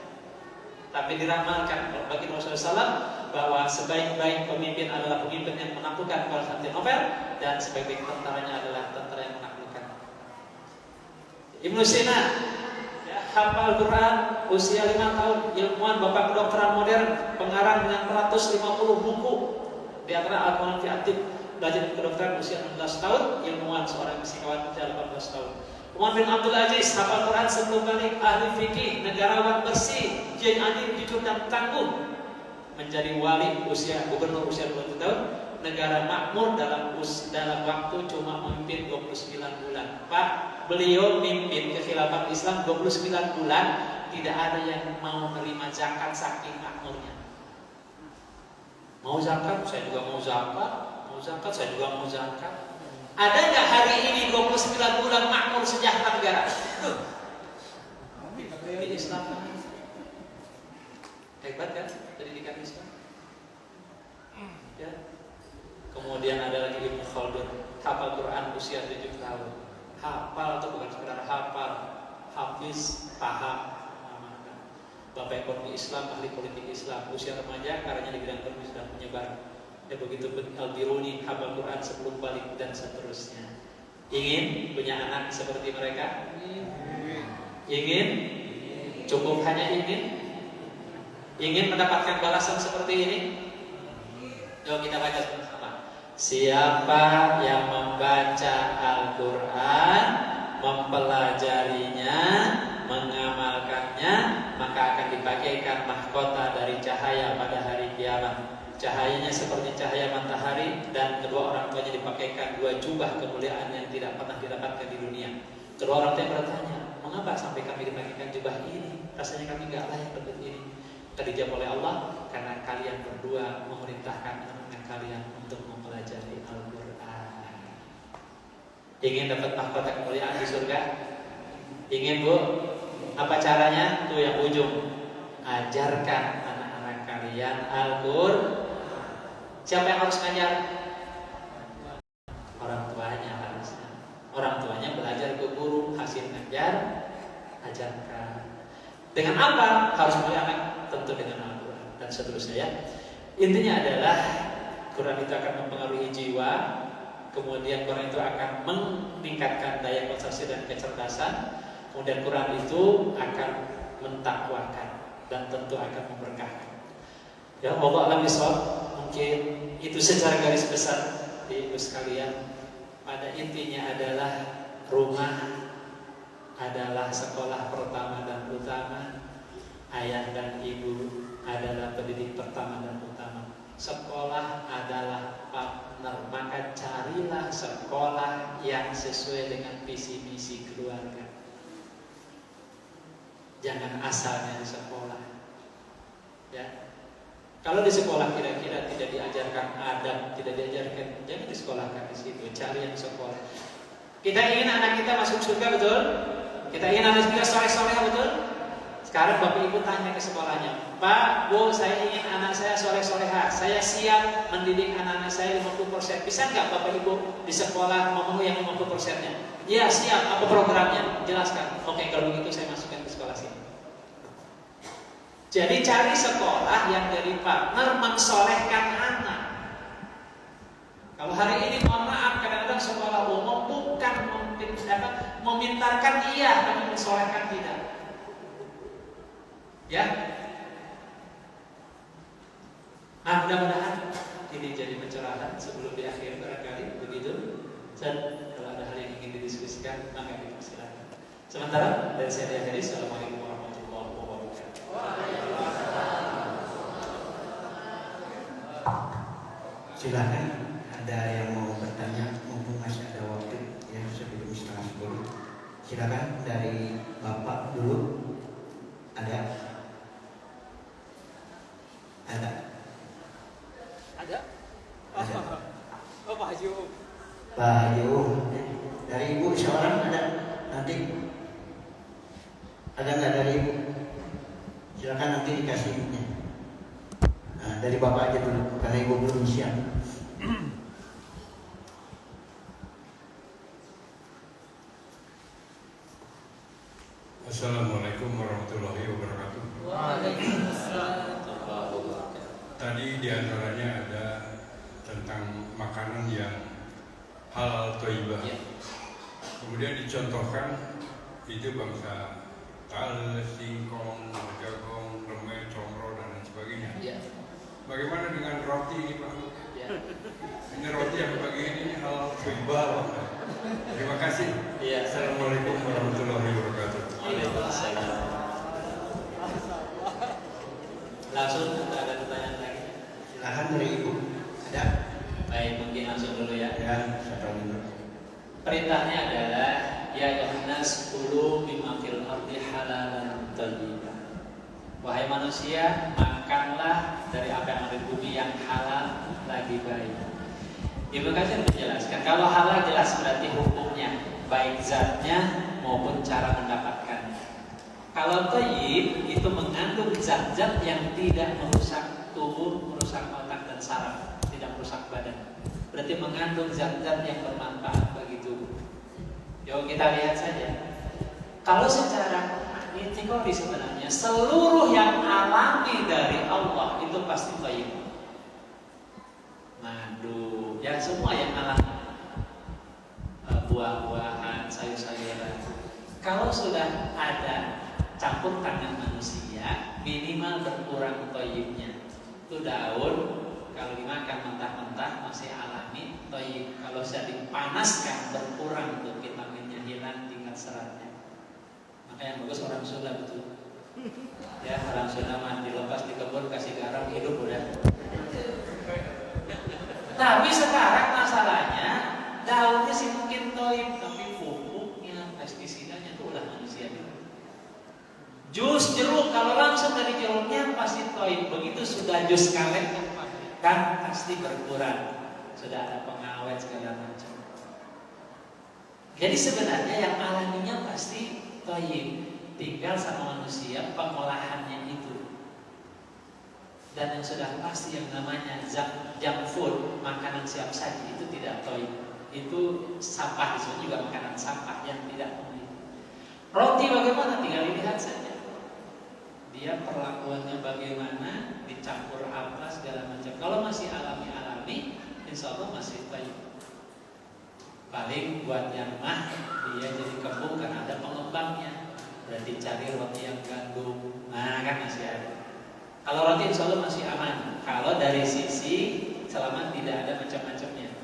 Tapi diramalkan bagi Rasulullah SAW bahwa sebaik-baik pemimpin adalah pemimpin yang menaklukkan Konstantinopel, dan sebaik-baik tentaranya adalah tentara yang menaklukkan Ibnu Sina, ya, hafal Quran usia 5 tahun, ilmuwan, bapak kedokteran modern, pengarang dengan 150 buku, di antara Al-Quran fi Atib, belajar kedokteran usia 16 tahun, ilmuwan, seorang fisikawan usia 18 tahun. Umar bin Abdul Aziz, hafal Quran 10 kali, ahli fikih, negarawan bersih, kiai adil, jujur dan tangguh, menjadi wali usia gubernur usia 20 tahun, negara makmur dalam waktu cuma memimpin 29 bulan. Pak, beliau mimpin kekhilafan Islam 29 bulan, tidak ada yang mau menerima zakat saking makmurnya. Mau zakat, saya juga mau zakat. Mau zakat, saya juga mau zakat. Ada nggak hari ini 29 bulan makmur sejahtera negara? Di Islam. Hebat kan pendidikan Islam? Ya. Kemudian ada lagi Ibnu Khaldun, hafal Quran usia 7 tahun. Hafal atau bukan sekedar hafal, hafiz, paham, mengamalkan. Bapak ekonomi Islam, ahli politik Islam, usia remaja, karyanya di bidang ekonomi sudah menyebar. Ya begitu Al-Biruni, hafal Quran sebelum balik dan seterusnya. Ingin punya anak seperti mereka? Ingin? Cukup hanya ingin? Ingin mendapatkan balasan seperti ini? Yuk kita baca sama-sama. Siapa yang membaca Al-Quran, mempelajarinya, mengamalkannya, maka akan dipakaikan mahkota dari cahaya pada hari kiamat. Cahayanya seperti cahaya matahari, dan kedua orang tuanya dipakaikan 2 jubah kemuliaan yang tidak pernah didapatkan di dunia. Kedua orang tuanya bertanya, mengapa sampai kami dipakaikan jubah ini? Rasanya kami gak layak dapat ini. Dijawab oleh Allah, karena kalian berdua memerintahkan anak-anak kalian untuk mempelajari Al-Quran. Ingin dapat mahkota kemuliaan di surga? Ingin, Bu? Apa caranya? Tuh yang ujung. Ajarkan anak-anak kalian Al-Quran. Siapa yang harus ngajar? Orang tuanya harusnya. Orang tuanya belajar ke guru, hasil ngajar, ajarkan. Dengan apa harus mulai anak? Tentu dengan Al-Quran dan seterusnya ya. Intinya adalah Quran itu akan mempengaruhi jiwa, kemudian Quran itu akan meningkatkan daya konsentrasi dan kecerdasan, kemudian Quran itu akan mentakwakan dan tentu akan memberkahkan. Ya, wallahu a'lam bishawab. Mungkin itu secara garis besar di Ibu sekalian. Pada intinya adalah rumah adalah sekolah pertama dan utama. Ayah dan ibu adalah pendidik pertama dan utama. Sekolah adalah partner, maka carilah sekolah yang sesuai dengan visi misi keluarga. Jangan asalnya di sekolah. Ya. Kalau di sekolah kira-kira tidak diajarkan adab, tidak diajarkan, jangan disekolahkan di situ. Cari yang sekolah. Kita ingin anak kita masuk surga, betul? Kita ingin anak kita soleh-soleh, betul? Sekarang Bapak Ibu tanya ke sekolahnya, Pak, Bu, saya ingin anak saya soleh-soleha, saya siap mendidik anak-anak saya 50%. Bisa nggak Bapak Ibu di sekolah memenuhi yang 50%-nya? Ya siap, apa programnya? Jelaskan. Oke, kalau begitu saya masukkan ke sekolah sini. Jadi cari sekolah yang jadi partner mensolehkan anak. Kalau hari ini mohon maaf, kadang-kadang sekolah umum bukan memintarkan iya, tapi mensolehkan tidak. Ya, nah mudah-mudahan ini jadi pencerahan sebelum di akhir barangkali begitu. Dan kalau ada hal yang ingin didiskusikan, maka dipersilakan. Sementara dari saya akhiri, assalamualaikum warahmatullahi wabarakatuh. Silakan, ada yang mau bertanya, mumpung masih ada waktu ya sebelum 9:30. Silakan dari Bapak dulu. Ada? Oh, Pak Haji. Pak Haji, dari Ibu seorang ada nanti? Ada nggak dari Ibu? Silakan nanti dikasihnya. Nah, dari Bapak aja dulu, karena Ibu belum siap. Assalamualaikum warahmatullahi wabarakatuh. Waalaikumsalam. Tadi diantaranya ada tentang makanan yang halal thayyibah. Ya. Kemudian dicontohkan itu bangsa Tales, Singkong, Jagong, Remeh, Comro dan lain sebagainya. Ya. Bagaimana dengan roti ini Pak? Ya. Ini roti yang pagi ini halal riba. Terima kasih. Iya. Assalamualaikum warahmatullahi wabarakatuh. Waalaikumsalam. Langsung ada pertanyaan lagi. Silakan dari Ibu. Ada? Baik, mungkin langsung dulu ya. Ya, satu dulu. Perintahnya adalah ya Yohanes kulu mimma fil ardi halalan thayyiban. Wahai manusia, makanlah dari apa yang ada di bumi yang halal lagi baik. Ibnu Katsir menjelaskan kalau halal jelas berarti hukumnya, baik zatnya maupun cara mendapatkannya. Kalau thayyib itu mengandung zat-zat yang tidak merusak tubuh, merusak otak dan saraf, tidak merusak badan. Berarti mengandung zat-zat yang bermanfaat bagi tubuh. Yuk kita lihat saja. Kalau secara intikori sebenarnya seluruh yang alami dari Allah itu pasti thayyib. Madu, ya semua yang alami, buah-buahan, sayur-sayuran. Kalau sudah ada campur tangan manusia, minimal berkurang thayyibnya. Itu daun, kalau dimakan mentah-mentah masih alami, thayyib. Kalau sudah dipanaskan berkurang tuh vitaminnya, hilang tingkat seratnya. Maka yang bagus orang Sunda betul. Ya orang Sunda mah dilepas di kebun kasih garam hidup udah. Tapi sekarang masalahnya daunnya sih mungkin thayyib, tapi pupuknya, pestisidanya itu ulah manusia juga. Jus jeruk kalau langsung dari jeruknya pasti thayyib. Begitu sudah jus karet kan pasti berkurang. Sudah ada pengawet segala macam. Jadi sebenarnya yang alaminya pasti thayyib. Tinggal sama manusia pengolahannya itu. Dan yang sudah pasti yang namanya junk food, makanan siap saji itu tidak thayyib. Itu sampah, itu juga makanan sampah yang tidak thayyib. Roti bagaimana? Tinggal dilihat saja. Dia perlakuannya bagaimana, dicampur apa segala macam. Kalau masih alami, insya Allah masih thayyib. Paling buat yang mah dia jadi kembung karena ada pengembangnya. Berarti cari roti yang gandum, nah kan masih ada. Kalau roti insya Allah masih aman. Kalau dari sisi selama tidak ada macam-macamnya.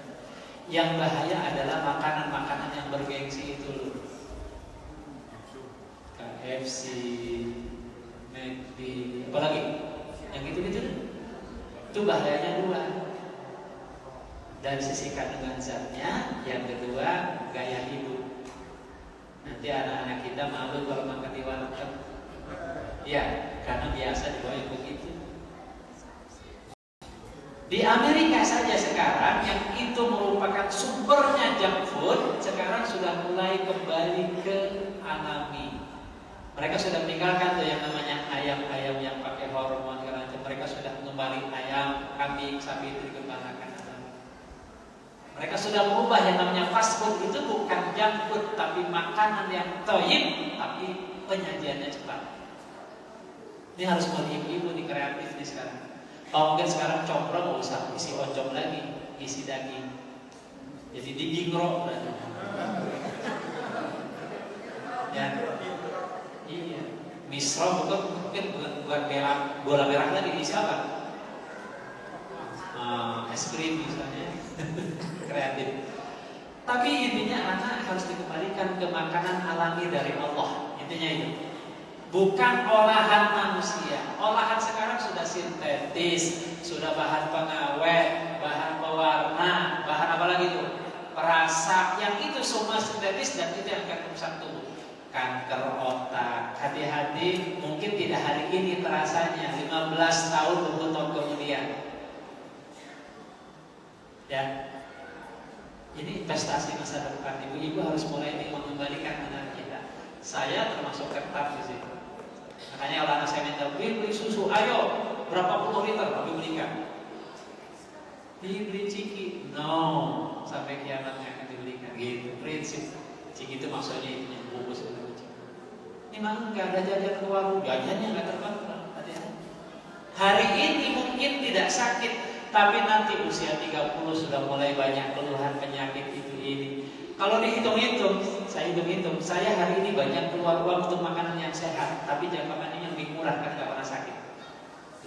Yang bahaya adalah makanan-makanan yang bergengsi itu loh. KFC, McD, apalagi yang gitu-gitu. Itu bahayanya dua. Dari sisi kandungan zatnya, yang kedua gaya hidup. Nanti anak-anak kita malu kalau makan di warteg. Ya, karena biasa dibawa yang begitu. Di Amerika saja sekarang yang itu merupakan sumbernya junk food, sekarang sudah mulai kembali ke alami. Mereka sudah meninggalkan tuh yang namanya ayam-ayam yang pakai hormon segala macam. Mereka sudah kembali ayam, kambing, sapi itu dikembangkan. Mereka sudah mengubah yang namanya fast food itu bukan junk food, tapi makanan yang thayyib, tapi penyajiannya cepat. Ini harus buat ibu-ibu nih kreatif nih sekarang. Kalau mungkin sekarang combro nggak usah isi oncom lagi, isi daging. Jadi digingro berarti. Ya, iya. Misro mungkin bukan bola merah lagi isi apa? Es krim misalnya. Kreatif. Tapi intinya anak harus dikembalikan ke makanan alami dari Allah. Intinya itu. Bukan olahan manusia. Olahan sekarang sudah sintetis, sudah bahan pengawet, bahan pewarna, bahan apa lagi itu? Perasa. Yang itu semua sintetis dan itu yang akan merusak tubuh. Kanker otak. Hati-hati, mungkin tidak hari ini terasanya, 15 tahun, 20 tahun kemudian. Ya. Ini investasi masa depan. Ibu-ibu harus mulai mengembalikan anak kita. Saya termasuk ketat di situ. Makanya kalau anak saya minta beli susu, ayo berapa puluh liter, kami belikan. Beli ciki, no, sampai kiamatnya akan dibelikan. Gitu prinsip. Ciki itu maksudnya itu yang bungkus itu. Ini memang nggak ada jajan ke warung, jajannya nggak terkontrol. Hari ini mungkin tidak sakit. Tapi nanti usia 30 sudah mulai banyak keluhan penyakit itu ini. Kalau dihitung-hitung, saya hitung-hitung, saya hari ini banyak keluar uang untuk makanan yang sehat, tapi jangka panjangnya lebih murah kan nggak pernah sakit.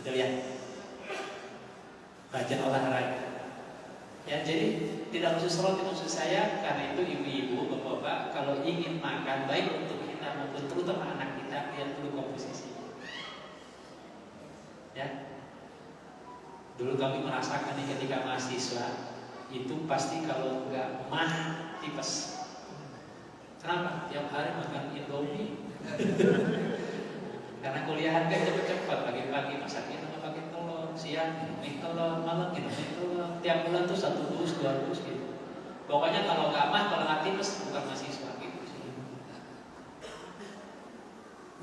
Kita lihat, rajin olahraga. Ya, jadi tidak khusus roti maksud saya, karena itu ibu-ibu, bapak-bapak, kalau ingin makan baik untuk kita maupun terutama anak kita, lihat dulu komposisi. Ya, dulu kami merasakan ketika mahasiswa itu pasti kalau nggak mah tipes. Kenapa? Tiap hari makan Indomie. Karena kuliahan kan cepet-cepet, pagi-pagi masak itu pakai telur, siang ini telur, malam ini telur. Tiap bulan tuh 1 dus, 2 dus gitu. Pokoknya kalau nggak mah, kalau nggak tipes bukan mahasiswa gitu sih.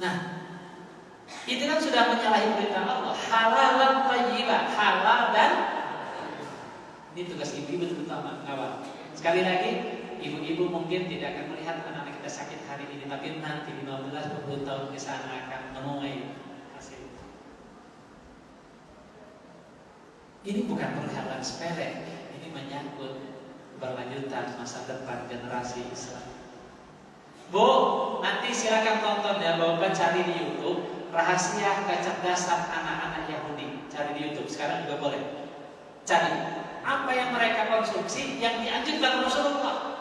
Nah, itu kan sudah menyalahi perintah Allah. Halal dan thayyibah, halal dan ini tugas ibu-ibu terutama ngawal. Sekali lagi, ibu-ibu mungkin tidak akan melihat anak-anak kita sakit hari ini, tapi nanti 15-20 tahun ke sana akan menuai hasil. Ini bukan persoalan sepele, ini menyangkut berlanjutan masa depan generasi Islam. Bu, nanti silakan tonton ya, Bapak cari di YouTube rahasia kecerdasan anak-anak Yahudi. Cari di YouTube, sekarang juga boleh. Cari apa yang mereka konsumsi yang dianjurkan Rasulullah.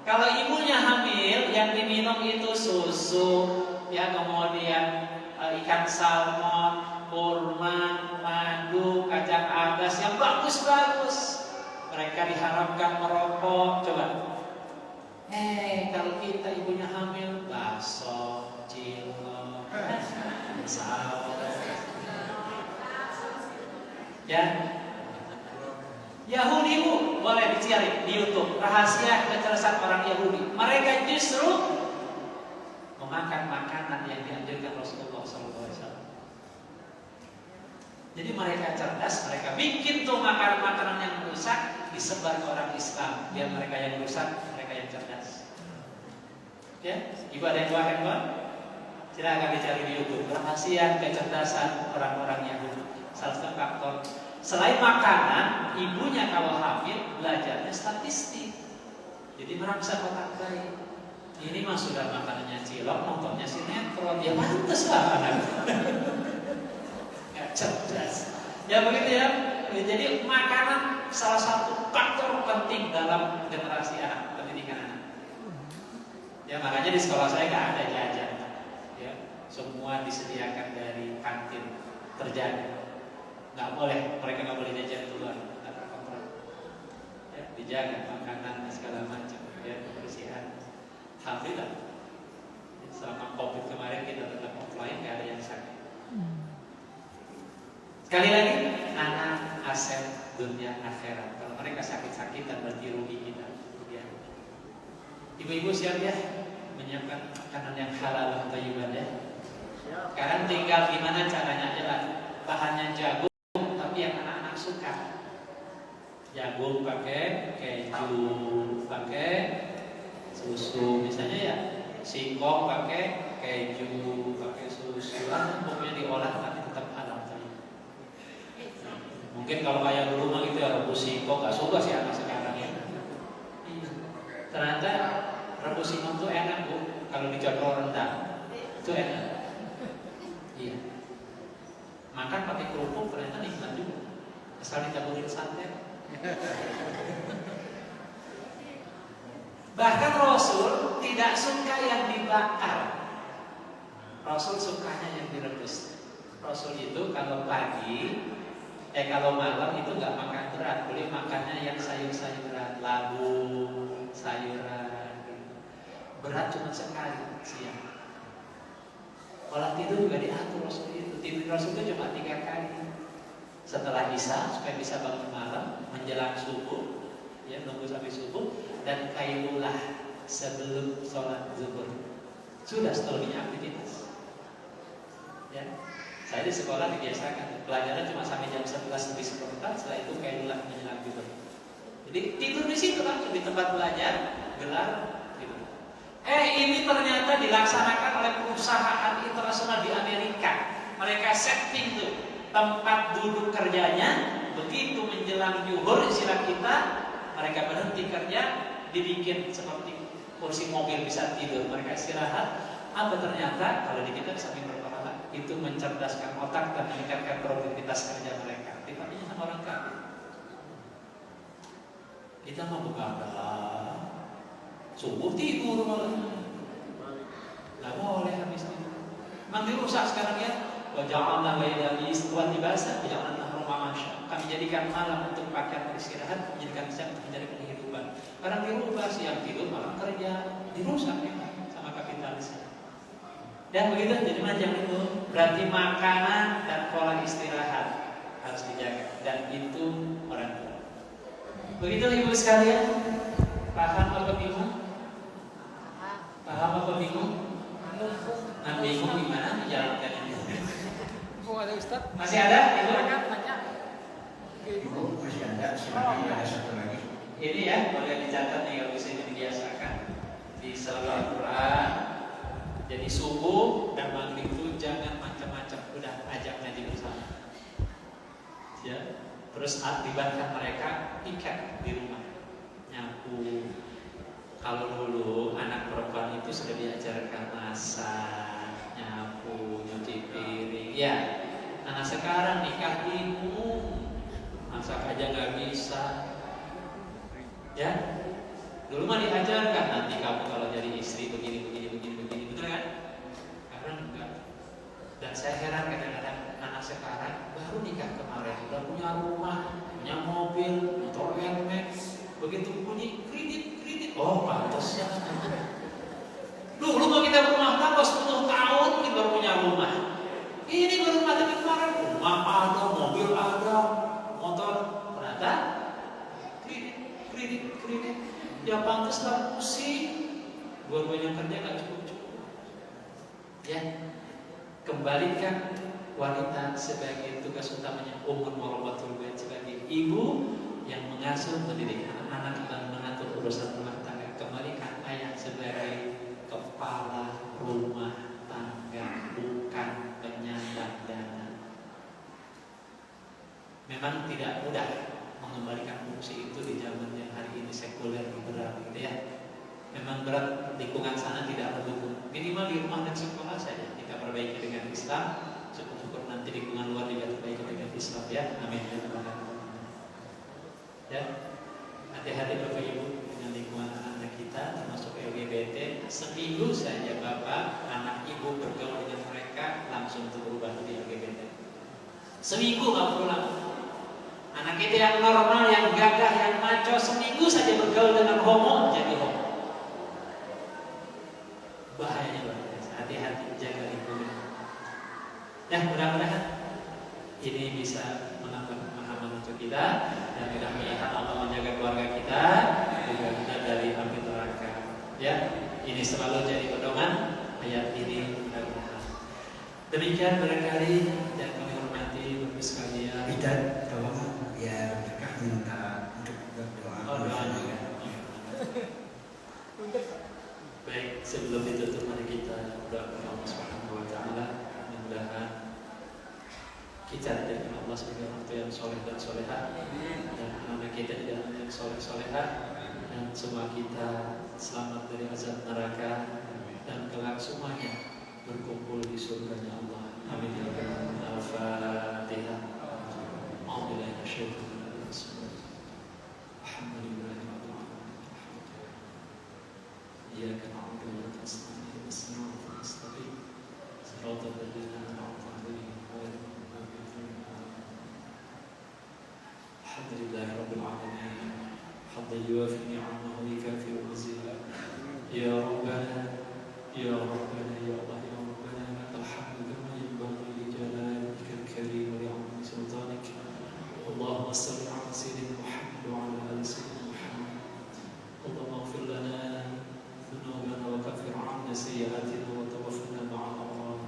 Kalau ibunya hamil, yang diminum itu susu, ya, kemudian ikan salmon, kurma, madu, kacang adas yang bagus-bagus. Mereka diharapkan merokok. Coba. Kalau kita ibunya hamil, bakso, cilok, saus, ya. Yahudi bu, boleh dicari di YouTube rahasia kecerdasan orang Yahudi. Mereka justru memakan makanan yang dianjurkan Rasulullah SAW. Jadi mereka cerdas, mereka bikin tuh makanan-makanan yang rusak disebar ke orang Islam. Biar mereka yang rusak, mereka yang cerdas. Ya, ibu ada yang bawa handphone? Silakan dicari di YouTube rahasia kecerdasan orang-orang Yahudi. Salah satu faktor. Selain makanan, ibunya kalau hamil belajarnya statistik. Jadi merangsang otak bayi. Ini mah sudah makanannya cilok, nontonnya sinetron. Ya pantas lah anak. Gak cerdas. Ya begitu ya. Jadi makanan salah satu faktor penting dalam generasi anak, pendidikan anak. Ya makanya di sekolah saya nggak ada jajan. Ya, semua disediakan dari kantin terjaga. Nggak boleh, mereka nggak boleh jajan keluar, nggak terkontrol. Ya, dijaga makanan dan segala macam, ya, kebersihan. Alhamdulillah. Selama COVID kemarin kita tetap offline, nggak ada yang sakit. Sekali lagi, anak aset dunia akhirat. Kalau mereka sakit-sakitan berarti rugi kita. Ya. Ibu-ibu siap ya menyiapkan makanan yang halal dan thayyibah ya. Sekarang tinggal gimana caranya aja lah. Bahannya jagung. Yang anak-anak suka, jagung pakai keju, pakai susu misalnya ya, singkong pakai keju, pakai susu, pokoknya diolah tapi tetap halal. Mungkin kalau kayak dulu mah gitu ya, rebus singkong nggak suka sih anak sekarang ya. Ternyata rebus singkong tuh enak bu, kalau dicampur rendang itu enak. Iya. Makan pakai kerupuk ternyata nikmat juga, asal ditaburin santan. Bahkan Rasul tidak suka yang dibakar. Rasul sukanya yang direbus. Rasul itu kalau pagi, kalau malam itu nggak makan berat, boleh makannya yang sayur-sayuran, labu, sayuran. Berat cuma sekali siang. Pola tidur juga diatur Rasul itu. Tidur Rasul itu cuma 3 kali. Setelah Isya supaya bisa bangun malam, menjelang subuh, ya nunggu sampai subuh, dan qailulah sebelum sholat zuhur. Sudah setelahnya aktivitas. Ya, saya di sekolah dibiasakan pelajaran cuma sampai jam 11 lebih seperempat. Setelah itu qailulah menjelang zuhur. Jadi tidur di situ langsung di tempat belajar, gelar. Ini ternyata dilaksanakan oleh perusahaan internasional di Amerika. Mereka setting tuh tempat duduk kerjanya. Begitu menjelang zuhur istilah kita, mereka berhenti kerja, dibikin seperti kursi mobil bisa tidur, mereka istirahat. Apa ternyata kalau di kita saking berpahala itu mencerdaskan otak dan meningkatkan produktivitas kerja mereka. Dibandingkan sama orang kafir. Kita mau begadang, subuh tidur malah. Nggak boleh habis itu. Memang dirusak sekarang ya. Waja'alna laila libasa, waja'alna rumah masya. Kami jadikan malam untuk pakaian beristirahat, menjadikan siang untuk mencari penghidupan. Sekarang dirubah, siang tidur, malam kerja, dirusak ya sama kapitalis. Dan begitu jadi macam itu. Berarti makanan dan pola istirahat harus dijaga. Dan itu orang tua. Begitu ibu sekalian, paham apa bingung? Paham apa bingung? Nah, bingung gimana menjalankan ini? Ada Ustaz? Masih ada? Ibu? Ibu masih ada, silakan ada satu lagi. Ini ya, boleh dicatat nih kalau bisa dibiasakan di selawat Al-Quran. Jadi subuh dan maghrib itu jangan macam-macam, udah ajak ngaji bersama. Ya, terus libatkan mereka ikat di rumah, nyapu. Kalau dulu anak perempuan itu sudah diajarkan masak, nyapu, nyuci piring. Ya, anak sekarang nikah bingung, masak aja nggak bisa. Ya, dulu mah diajarkan nanti kamu kalau jadi istri begini, betul kan? Sekarang enggak. Dan saya heran kadang-kadang anak sekarang baru nikah kemarin udah punya rumah, punya mobil, motor NMAX, begitu bunyi kredit, oh pantas ya. Dulu mah kita berumah tangga 10 tahun kita baru punya rumah. Ini baru rumah tangga kemarin, rumah ada, mobil ada, motor, ternyata kredit. Ya pantas lah pusing. Dua-duanya kerja nggak cukup. Ya, kembalikan wanita sebagai tugas utamanya umur warahmatul bait sebagai ibu yang mengasuh mendidik anak-anak dan mengatur urusan rumah tangga. Kembalikan ayah sebagai kepala rumah tangga, bukan penyandang dana. Memang tidak mudah mengembalikan fungsi itu di zaman yang hari ini sekuler liberal gitu ya. Memang berat, lingkungan sana tidak mendukung. Minimal di rumah dan sekolah saja kita perbaiki dengan Islam. Syukur-syukur nanti lingkungan luar juga terbaiki dengan Islam ya. Amin. Ya, hati-hati Bapak Ibu dengan lingkungan anak-anak kita termasuk LGBT. Seminggu saja Bapak, anak Ibu bergaul dengan mereka langsung berubah jadi LGBT. Seminggu nggak pulang. Anak kita yang normal, yang gagah, yang maco, seminggu saja bergaul dengan homo jadi homo. Bahayanya luar biasa. Hati-hati jaga lingkungan. Ya, mudah-mudahan ini bisa menambah pemahaman untuk kita dan mudah-mudahan Allah menjaga keluarga kita juga kita dari api neraka. Ya, ini selalu jadi pedoman ayat ini mudah-mudahan. Demikian barangkali yang kami hormati Bapak sekalian. Tidak, tolong ya mereka minta untuk berdoa. Oh, doa juga. Baik, sebelum ditutup mari kita doakan Allah Subhanahu wa taala, mudah-mudahan kita dijadikan Allah sebagai orang tua yang soleh dan soleha, dan anak kita jadi anak yang soleh soleha, dan semua kita selamat dari azab neraka dan kelak semuanya berkumpul di surganya Allah. Amin ya rabbal alamin. Al-Fatihah. A'udzubillahi minasyaitonir rajim. Alhamdulillahi rabbil alamin. Iyyaka na'budu wa iyyaka nasta'in. Ihdinas siratal mustaqim. Siratal ladzina an'amta 'alaihim ghairil maghdubi 'alaihim waladdallin. Alhamdulillahi rabbil alamin. Hamdan yuwafi ni'amahu wa yukafi mazidah. Ya Rabbana, ya Rabbana, ya Allah, ya Rabbana, lakal hamdu kama yanbaghi li jalalikal karim wa li'azimi sultanik. Allahumma salli 'ala sayyidina Muhammad wa 'ala ali sayyidina Muhammad. Allahumma ighfir lana ذنوبنا وكفر عنا سيئاتنا وتوفنا مع الأبرار.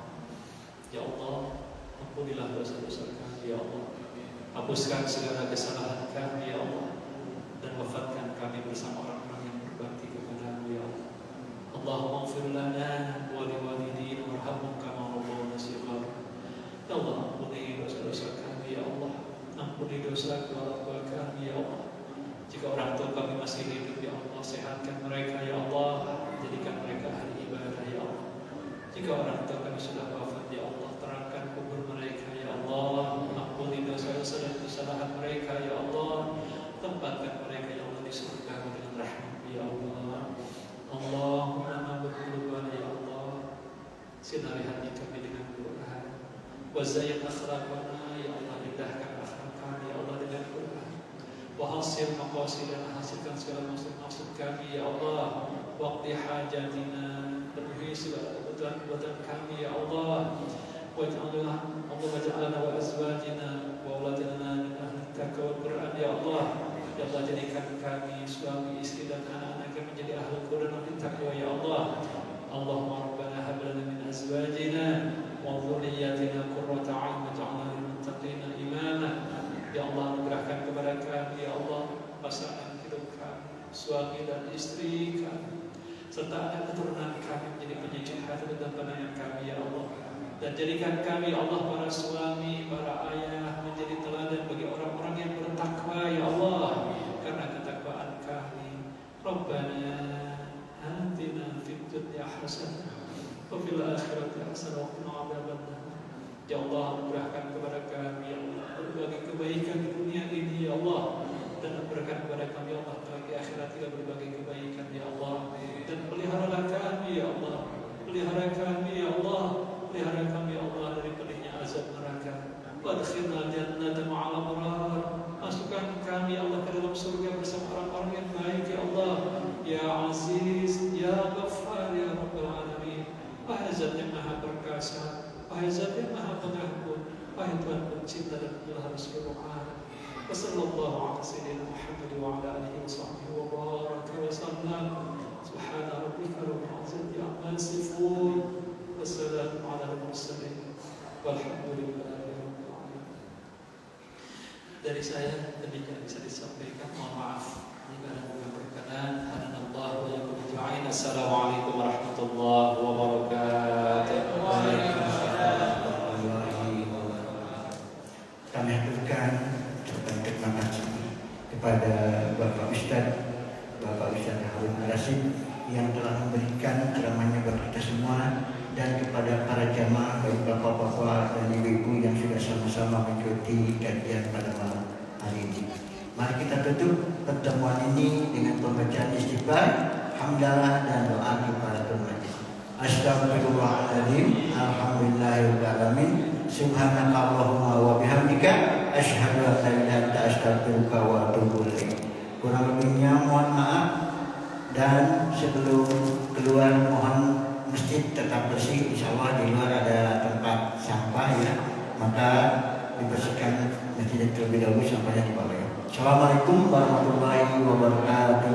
Ya Allah, ampunilah dosa-dosa kami, ya Allah. Hapuskan segala kesalahan kami, ya Allah, dan wafatkan kami bersama orang-orang yang berbakti kepada-Mu, ya Allah. Allahumma ighfir lana wa liwalidina warhamhum kama rabbawna shighara. Ya Allah, ampuni dosa-dosa kami, ya Allah. Ampuni dosa keluarga kami, ya Allah. Jika orang tua kami masih hidup, ya Allah, sehatkan mereka, ya Allah, jadikan mereka ahli ibadah, ya Allah. Jika orang tua kami sudah wafat, ya Allah, terangkan kubur mereka, ya Allah. Ampuni dosa-dosa dan kesalahan mereka, ya Allah. Tempatkan mereka, ya Allah, di surga dengan rahmat, ya Allah. Allahumma ma berqulubana, ya Allah. Sinari hati kami dengan Quran. Wa zayyid akhlaqana, ya Allah, indahkan akhlak kami, ya Allah, dengan Quran. Wahasil maqasidana, hasilkan segala maksud-maksud kami, ya Allah. Waqti hajatina, penuhi segala kebutuhan kami, ya Allah. Waj'alna Allah waj'alna wa azwajina wa auladina min ahli taqwa Quran, ya Allah. Ya Allah, jadikan kami suami, istri dan anak-anak kami menjadi ahli Quran dan ahli taqwa, ya Allah. Allahumma rabbana hab lana min azwajina wa dhurriyyatina qurrata a'yun waj'alna lil muttaqina imama. Ya Allah, anugerahkan kepada kami, ya Allah, pasangan hidup kami, suami dan istri kami, serta anak keturunan kami menjadi penyuci hati dan pandangan kami, ya Allah. Dan jadikan kami, ya Allah, para suami, para ayah menjadi teladan bagi orang-orang yang bertakwa, ya Allah, karena ketakwaan kami. Rabbana atina fid dunya hasanah wa fil akhirati hasanah wa qina adzabannar. Ya Allah, anugerahkan kepada kami, ya Allah, berbagai kebaikan di dunia ini, ya Allah, dan anugerahkan kepada kami, ya Allah, bagi akhirat juga berbagai kebaikan, ya Allah. Dan peliharalah kami, ya Allah, pelihara kami, ya Allah, pelihara kami, ya Allah, dari pedihnya azab neraka. Wadkhilna jannata ma'al abrar. Masukkan kami, ya Allah, ke dalam surga bersama orang-orang yang baik, ya Allah. Ya Aziz, ya Ghaffar, ya Rabbal Alamin. Wahai Zat yang Maha Perkasa, wahai Zat yang Maha Pengampun, wahai Tuhan Pencipta dan Pelihara seluruh alam. Wassallallahu ala sayyidina Muhammad wa ala alihi wa sahbihi wa baraka wa sallam. Subhana rabbika rabbil izzati amma yasifun. Wassalamu ala al-mursalin. Walhamdulillahi rabbil alamin. Dari saya demikian bisa disampaikan. Mohon maaf jika ada yang berkenan. Hanallahu wa yakum ajma'in. Assalamualaikum warahmatullahi wabarakatuh. Kami haturkan terima kasih kepada Bapak Ustadz Harun Ar-Rasyid yang telah memberikan ceramahnya bagi kita semua, dan kepada para jamaah, baik bapak-bapak dan ibu-ibu yang sudah sama-sama mengikuti kajian pada malam hari ini. Mari kita tutup pertemuan ini dengan pembacaan istighfar, hamdalah dan doa kifaratul majlis. Astagfirullahaladzim, alhamdulillahirabbil alamin, subhanaka Allahumma wa bihamdika, asyhadu an la ilaha illa anta, astaghfiruka wa atubu ilaik. Kurang lebihnya mohon maaf, dan sebelum keluar mohon masjid tetap bersih. Insyaallah di luar ada tempat sampah, ya, maka dibersihkan masjid terlebih dahulu sampahnya di bawah, ya. Assalamualaikum warahmatullahi wabarakatuh.